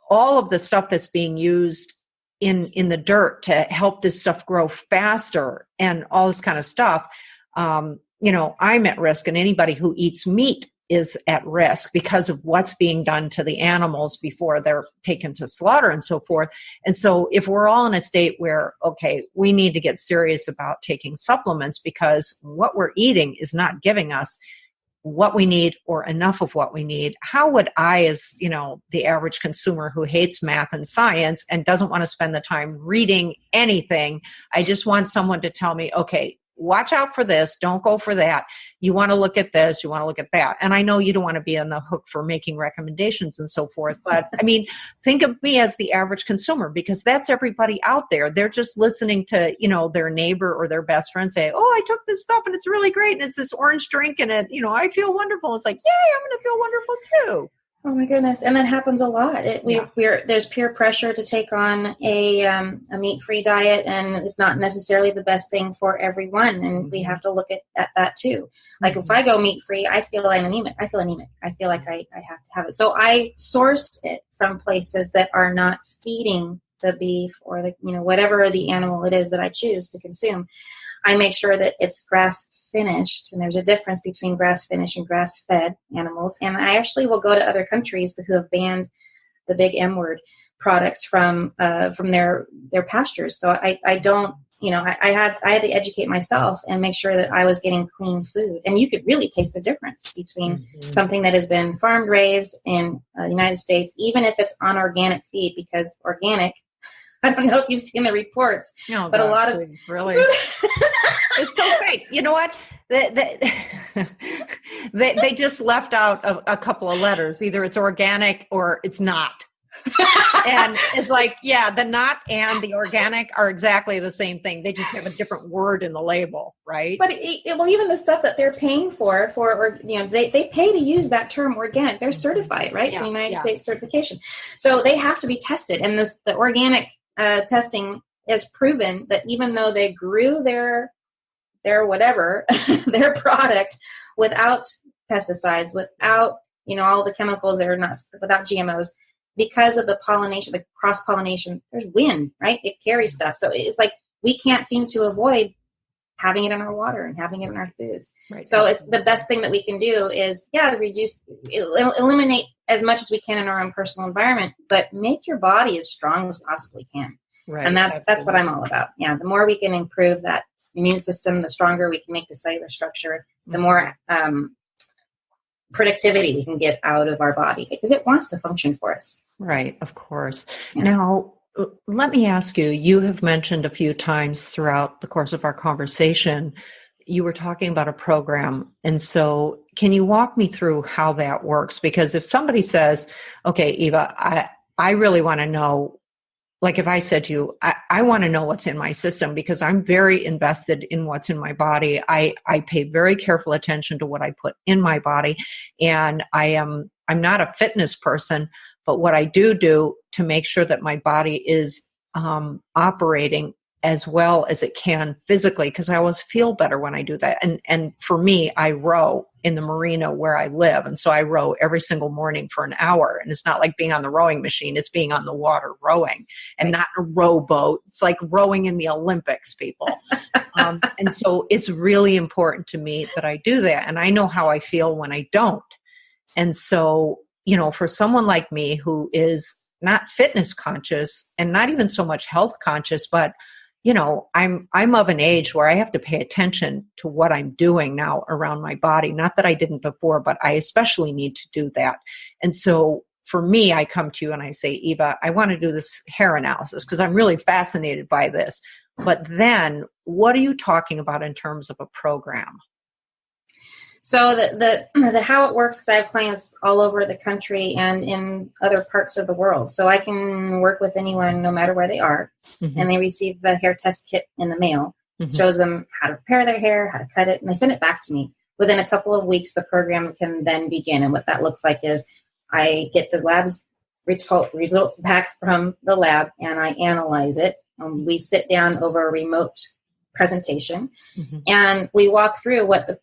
all of the stuff that's being used in the dirt to help this stuff grow faster and all this kind of stuff, I'm at risk, and anybody who eats meat is at risk because of what's being done to the animals before they're taken to slaughter and so forth. And so if we're all in a state where, okay, we need to get serious about taking supplements because what we're eating is not giving us what we need or enough of what we need, how would I, as the average consumer who hates math and science and doesn't want to spend the time reading anything, I just want someone to tell me, okay, watch out for this, don't go for that, you want to look at this, you want to look at that. And I know you don't want to be on the hook for making recommendations and so forth, but think of me as the average consumer, because that's everybody out there. They're just listening to, their neighbor or their best friend say, oh, I took this stuff and it's really great and it's this orange drink and it, I feel wonderful. It's like, yay, I'm going to feel wonderful too. Oh my goodness. And that happens a lot. There's peer pressure to take on a meat-free diet, and it's not necessarily the best thing for everyone. And we have to look at that too. Like if I go meat-free, I feel anemic. I feel like I have to have it. So I source it from places that are not feeding the beef or the, whatever the animal it is that I choose to consume. I make sure that it's grass finished, and there's a difference between grass finished and grass fed animals. And I actually will go to other countries who have banned the big M word products from their pastures. So I don't, I had to educate myself and make sure that I was getting clean food. And you could really taste the difference between something that has been farm raised in the United States, even if it's on organic feed, because organic, I don't know if you've seen the reports, but a lot of really, it's so fake. You know what? They just left out a couple of letters. Either it's organic or it's not. And it's like, the not and the organic are exactly the same thing. They just have a different word in the label, right? But even the stuff that they're paying for, they pay to use that term organic. They're certified, right? It's a United States certification. So they have to be tested. And the organic testing has proven that even though they grew their whatever, their product without pesticides, without, all the chemicals that are not, without GMOs, because of the pollination, the cross-pollination, there's wind, right? It carries stuff. So it's like we can't seem to avoid having it in our water and having it in our foods. Right. So it's the best thing that we can do is, eliminate as much as we can in our own personal environment, but make your body as strong as possibly can. Right. And that's what I'm all about. Yeah. The more we can improve that immune system, the stronger we can make the cellular structure, the more productivity we can get out of our body, because it wants to function for us. Right. Of course. Yeah. Now, let me ask you, you have mentioned a few times throughout the course of our conversation, you were talking about a program. And so can you walk me through how that works? Because if somebody says, okay, Eva, I really want to know like if I said to you, I want to know what's in my system because I'm very invested in what's in my body. I pay very careful attention to what I put in my body. And I'm not a fitness person, but what I do to make sure that my body is operating as well as it can physically, because I always feel better when I do that. And for me, I row in the marina where I live. And so I row every single morning for an hour. And it's not like being on the rowing machine, it's being on the water rowing and not a rowboat. It's like rowing in the Olympics, people. And so it's really important to me that I do that. And I know how I feel when I don't. And so, you know, for someone like me who is not fitness conscious and not even so much health conscious, but you know, I'm of an age where I have to pay attention to what I'm doing now around my body. Not that I didn't before, but I especially need to do that. And so for me, I come to you and I say, Eva, I want to do this hair analysis because I'm really fascinated by this. But then what are you talking about in terms of a program? So the how it works, because I have clients all over the country and in other parts of the world. So I can work with anyone no matter where they are. Mm-hmm. And they receive the hair test kit in the mail. Mm-hmm. It shows them how to prepare their hair, how to cut it, and they send it back to me. Within a couple of weeks, the program can then begin. And what that looks like is I get the lab's results back from the lab and I analyze it. We sit down over a remote presentation, mm-hmm. and we walk through what the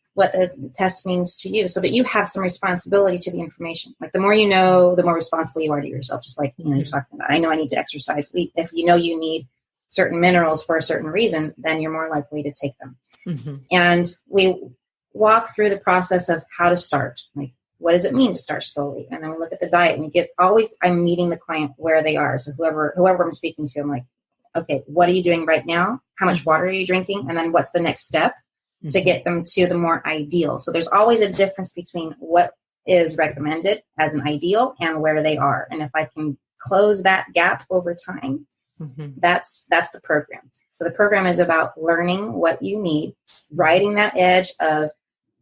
test means to you so that you have some responsibility to the information. Like the more you know, the more responsible you are to yourself, just like you're talking about. I know I need to exercise. If you know you need certain minerals for a certain reason, then you're more likely to take them. Mm-hmm. And we walk through the process of how to start. Like, what does it mean to start slowly? And then we look at the diet and I'm meeting the client where they are. So whoever I'm speaking to, I'm like, okay, what are you doing right now? How much water are you drinking? And then what's the next step to get them to the more ideal? So there's always a difference between what is recommended as an ideal and where they are. And if I can close that gap over time, that's the program. So the program is about learning what you need, riding that edge of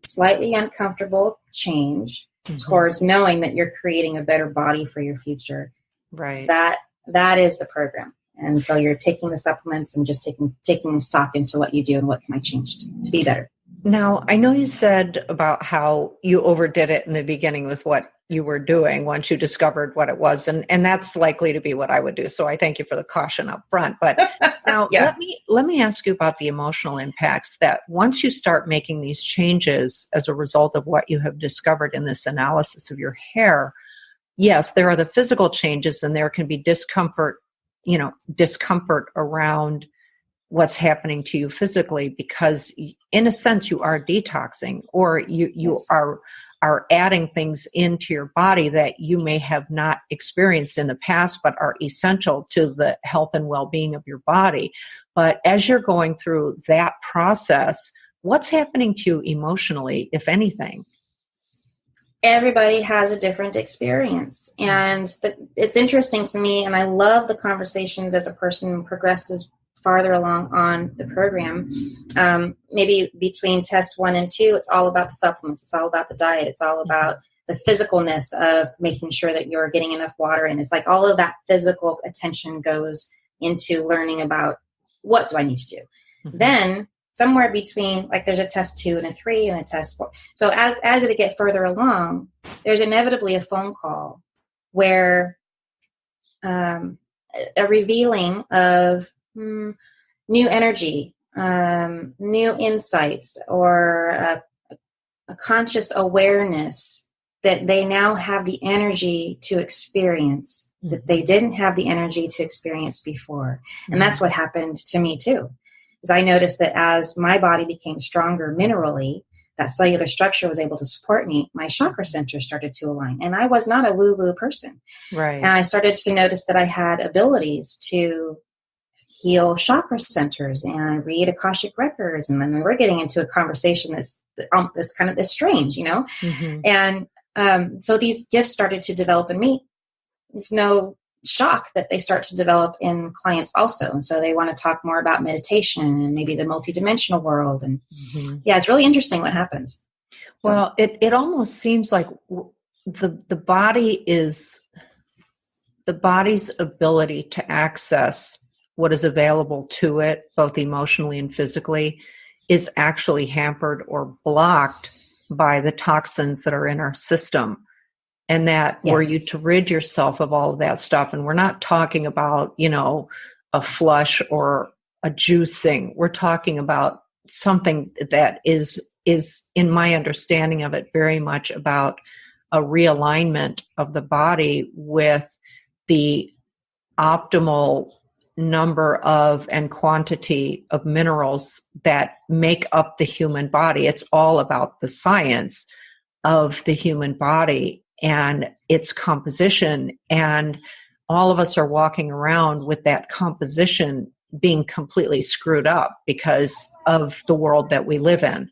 slightly uncomfortable change towards knowing that you're creating a better body for your future. Right. That is the program. And so you're taking the supplements and just taking stock into what you do and what can I change to be better. Now, I know you said about how you overdid it in the beginning with what you were doing once you discovered what it was. And that's likely to be what I would do. So I thank you for the caution up front. But now let me ask you about the emotional impacts that once you start making these changes as a result of what you have discovered in this analysis of your hair, yes, there are the physical changes and there can be discomfort around what's happening to you physically, because in a sense you are detoxing, or you are adding things into your body that you may have not experienced in the past, but are essential to the health and well-being of your body. But as you're going through that process, what's happening to you emotionally, if anything? Everybody has a different experience. And it's interesting to me, and I love the conversations as a person progresses farther along on the program. Maybe between test 1 and 2, it's all about the supplements. It's all about the diet. It's all about the physicalness of making sure that you're getting enough water. And it's like all of that physical attention goes into learning about what do I need to do. Mm-hmm. Then somewhere between, like there's a test 2 and a 3 and a test 4. So as they get further along, there's inevitably a phone call where a revealing of new energy, new insights, or a conscious awareness that they now have the energy to experience that they didn't have the energy to experience before. And that's what happened to me too. Is I noticed that as my body became stronger minerally, that cellular structure was able to support me, my chakra center started to align. And I was not a woo-woo person. Right. And I started to notice that I had abilities to heal chakra centers and read Akashic records. And then we're getting into a conversation that's kind of this strange, you know? Mm-hmm. And so these gifts started to develop in me. It's no shock that they start to develop in clients also. And so they want to talk more about meditation and maybe the multidimensional world. And yeah, it's really interesting what happens. Well, it almost seems like the body is the body's ability to access what is available to it, both emotionally and physically, is actually hampered or blocked by the toxins that are in our system. And that were you to rid yourself of all of that stuff, and we're not talking about, a flush or a juicing. We're talking about something that is in my understanding of it, very much about a realignment of the body with the optimal number of and quantity of minerals that make up the human body. It's all about the science of the human body and its composition. And all of us are walking around with that composition being completely screwed up because of the world that we live in.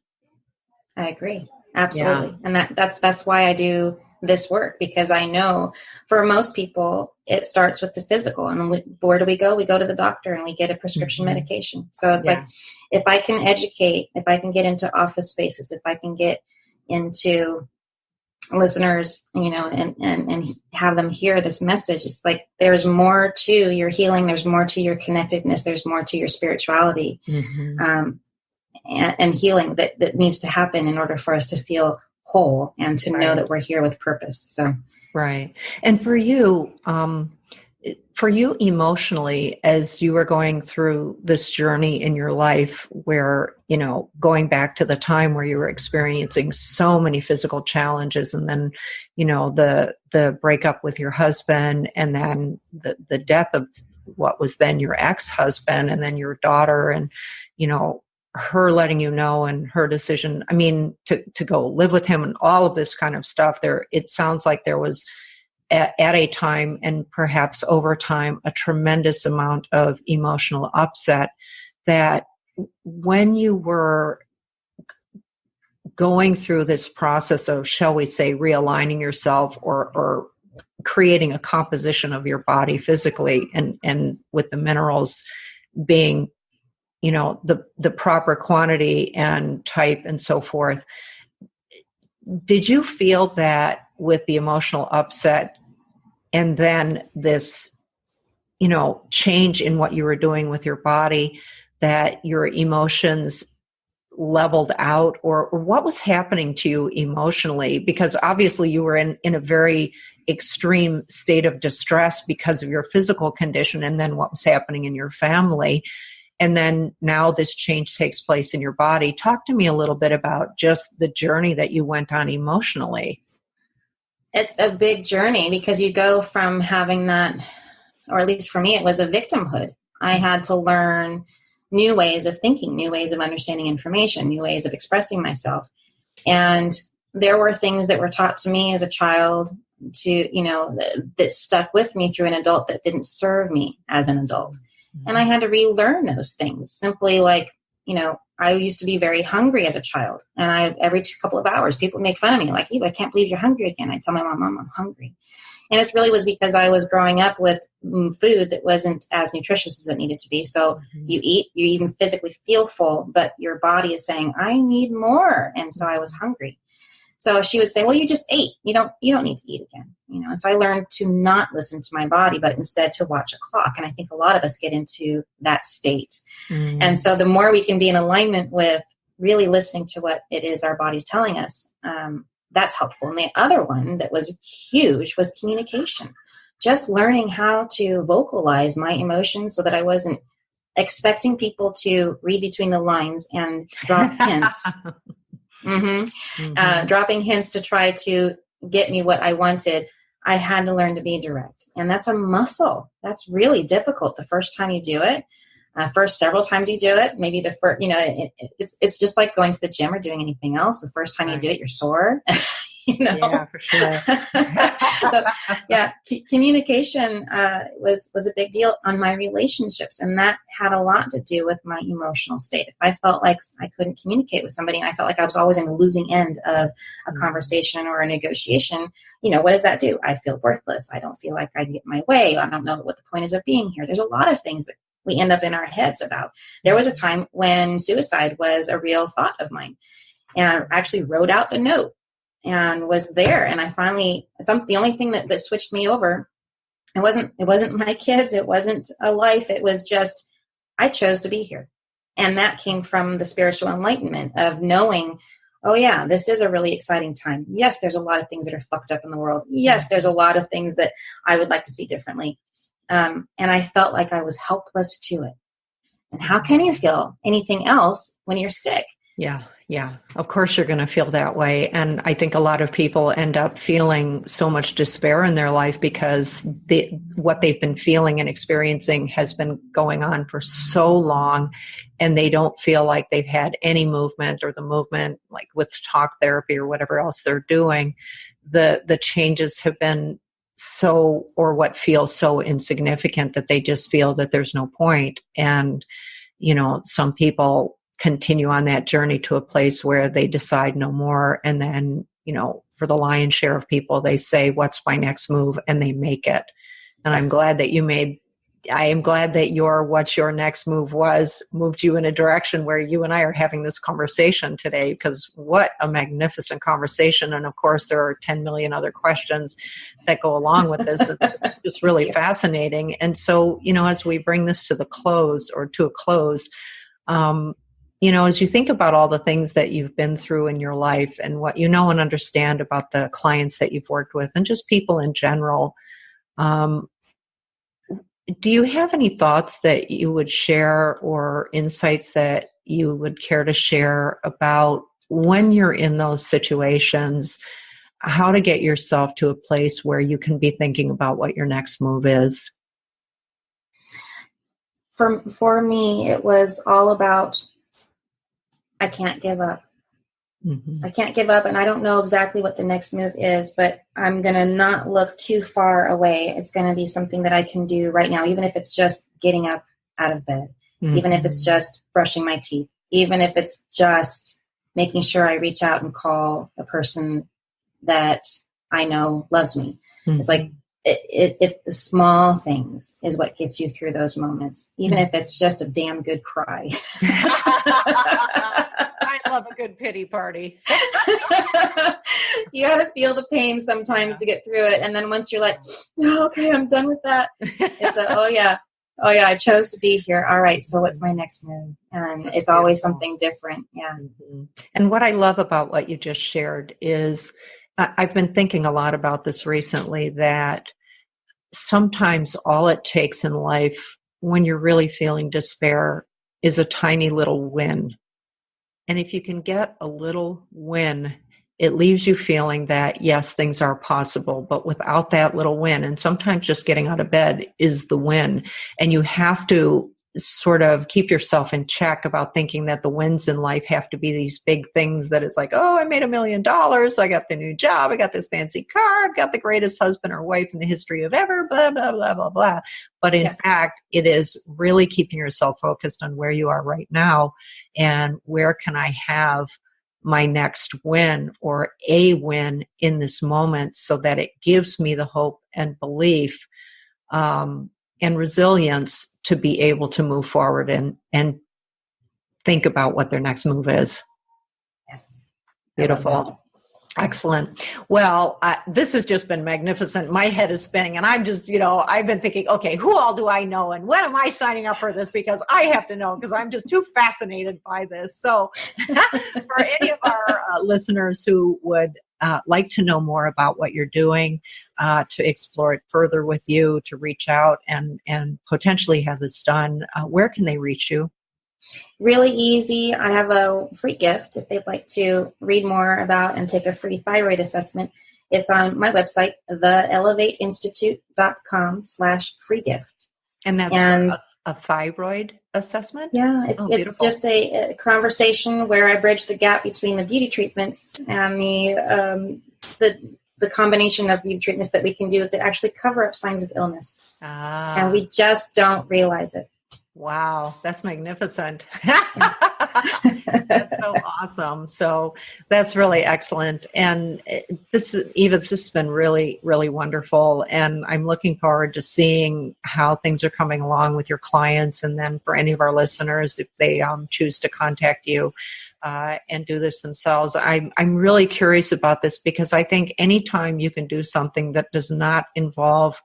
I agree. Absolutely. Yeah. And that's why I do this work, because I know for most people, it starts with the physical. And where do we go? We go to the doctor and we get a prescription medication. So it's like, if I can educate, if I can get into office spaces, if I can get into listeners, and have them hear this message, it's like, there's more to your healing. There's more to your connectedness. There's more to your spirituality, and healing that needs to happen in order for us to feel whole and to know that we're here with purpose. So, right. And for you emotionally, as you were going through this journey in your life where, going back to the time where you were experiencing so many physical challenges, and then, the breakup with your husband, and then the death of what was then your ex-husband, and then your daughter, and, her letting you know, and her decision, to go live with him, and all of this kind of stuff there. It sounds like there was at a time, and perhaps over time, a tremendous amount of emotional upset, that when you were going through this process of, shall we say, realigning yourself or creating a composition of your body physically, and with the minerals being, the proper quantity and type and so forth, did you feel that with the emotional upset and then this, change in what you were doing with your body, that your emotions leveled out, or what was happening to you emotionally? Because obviously you were in a very extreme state of distress because of your physical condition, and then what was happening in your family. And then now this change takes place in your body. Talk to me a little bit about just the journey that you went on emotionally. It's a big journey, because you go from having that, or at least for me, it was a victimhood. I had to learn new ways of thinking, new ways of understanding information, new ways of expressing myself. And there were things that were taught to me as a child that stuck with me through an adult that didn't serve me as an adult. And I had to relearn those things. Simply like, I used to be very hungry as a child. And every couple of hours, people would make fun of me. Like, Eva, I can't believe you're hungry again. I tell my mom, I'm hungry. And it really was because I was growing up with food that wasn't as nutritious as it needed to be. So you eat, you even physically feel full, but your body is saying, I need more. And so I was hungry. So she would say, well, you just ate. You don't need to eat again. So I learned to not listen to my body, but instead to watch a clock. And I think a lot of us get into that state. And so the more we can be in alignment with really listening to what it is our body's telling us, that's helpful. And the other one that was huge was communication. Just learning how to vocalize my emotions so that I wasn't expecting people to read between the lines and drop hints. Dropping hints to try to get me what I wanted. I had to learn to be direct. And that's a muscle. That's really difficult the first time you do it. First several times you do it, maybe the first, it's just like going to the gym or doing anything else. The first time you do it, you're sore. Yeah, for sure. So yeah, communication was a big deal on my relationships, and that had a lot to do with my emotional state. If I felt like I couldn't communicate with somebody, and I felt like I was always in the losing end of a conversation or a negotiation, what does that do? I feel worthless. I don't feel like I get my way. I don't know what the point is of being here. There's a lot of things that we end up in our heads about. There was a time when suicide was a real thought of mine, and I actually wrote out the note and was there. And I finally, the only thing that switched me over It wasn't my kids. It wasn't a life. It was just, I chose to be here. And that came from the spiritual enlightenment of knowing, oh yeah, this is a really exciting time. Yes, there's a lot of things that are fucked up in the world. Yes, there's a lot of things that I would like to see differently. And I felt like I was helpless to it. And how can you feel anything else when you're sick? Yeah. Of course you're going to feel that way. And I think a lot of people end up feeling so much despair in their life because what they've been feeling and experiencing has been going on for so long, and they don't feel like they've had any movement, or the movement, like with talk therapy or whatever else they're doing, the changes have been so, or what feels so insignificant that they just feel that there's no point. And, some people continue on that journey to a place where they decide no more. And then, for the lion's share of people, they say, what's my next move? And they make it. And yes. I am glad that what's your next move moved you in a direction where you and I are having this conversation today, because what a magnificent conversation. And of course, there are 10 million other questions that go along with this. It's just really fascinating. And so, as we bring this to a close, as you think about all the things that you've been through in your life and what you know and understand about the clients that you've worked with and just people in general, do you have any thoughts that you would share or insights that you would care to share about when you're in those situations, how to get yourself to a place where you can be thinking about what your next move is? For me, it was all about, I can't give up. Mm-hmm. I can't give up, and I don't know exactly what the next move is, but I'm going to not look too far away. It's going to be something that I can do right now, even if it's just getting up out of bed, even if it's just brushing my teeth, even if it's just making sure I reach out and call a person that I know loves me. It's like, if the small things is what gets you through those moments, even if it's just a damn good cry. I love a good pity party. You got to feel the pain sometimes to get through it. And then once you're like, oh, okay, I'm done with that. It's oh yeah, I chose to be here. All right, so what's my next move? And it's beautiful. Always something different. Yeah. And what I love about what you just shared is, I've been thinking a lot about this recently, that sometimes all it takes in life when you're really feeling despair is a tiny little win. And if you can get a little win, it leaves you feeling that, yes, things are possible, but without that little win, and sometimes just getting out of bed is the win. And you have to sort of keep yourself in check about thinking that the wins in life have to be these big things that is like, oh, I made $1 million. I got the new job. I got this fancy car. I've got the greatest husband or wife in the history of ever, blah, blah, blah, blah, blah. But in fact, it is really keeping yourself focused on where you are right now and where can I have my next win or a win in this moment, so that it gives me the hope and belief and resilience to be able to move forward and think about what their next move is. Yes. Beautiful. Excellent. Well, this has just been magnificent. My head is spinning, and I'm just, I've been thinking, okay, who all do I know? And when am I signing up for this? Because I have to know, because I'm just too fascinated by this. So for any of our listeners who would like to know more about what you're doing, to explore it further with you, to reach out and potentially have this done, where can they reach you? Really easy. I have a free gift if they'd like to read more about and take a free thyroid assessment. It's on my website, theelevateinstitute.com/free gift. And that's a thyroid assessment? Yeah, it's just a conversation where I bridge the gap between the beauty treatments and the combination of beauty treatments that we can do that actually cover up signs of illness. And we just don't realize it. Wow, that's magnificent. That's so awesome. So that's really excellent. And Eva, this has been really, really wonderful. And I'm looking forward to seeing how things are coming along with your clients. And then for any of our listeners, if they choose to contact you and do this themselves, I'm really curious about this, because I think anytime you can do something that does not involve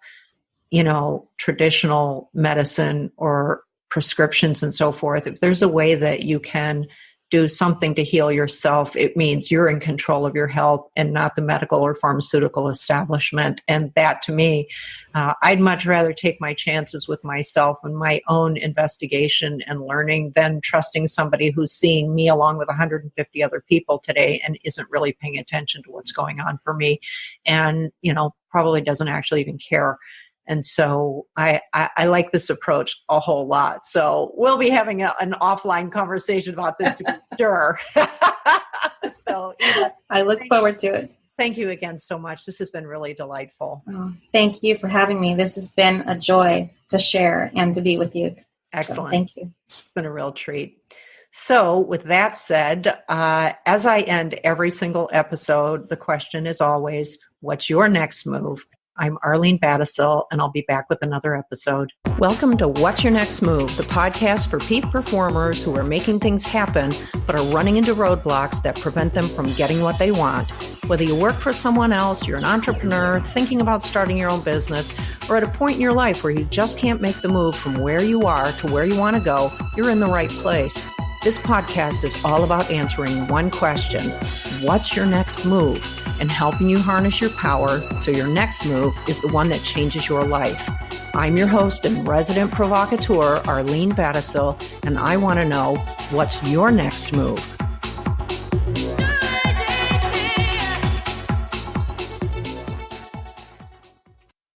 traditional medicine or prescriptions and so forth, if there's a way that you can do something to heal yourself, it means you're in control of your health and not the medical or pharmaceutical establishment. And that, to me, I'd much rather take my chances with myself and my own investigation and learning than trusting somebody who's seeing me along with 150 other people today and isn't really paying attention to what's going on for me and, probably doesn't actually even care. And so I like this approach a whole lot. So we'll be having an offline conversation about this to be sure. So Eva, I look forward to it. Thank you again so much. This has been really delightful. Oh, thank you for having me. This has been a joy to share and to be with you. Excellent. So, thank you. It's been a real treat. So with that said, as I end every single episode, the question is always, what's your next move? I'm Arlene Battishill, and I'll be back with another episode. Welcome to What's Your Next Move, the podcast for peak performers who are making things happen, but are running into roadblocks that prevent them from getting what they want. Whether you work for someone else, you're an entrepreneur, thinking about starting your own business, or at a point in your life where you just can't make the move from where you are to where you want to go, you're in the right place. This podcast is all about answering one question: what's your next move? And helping you harness your power so your next move is the one that changes your life. I'm your host and resident provocateur, Arlene Battishill, and I want to know, what's your next move?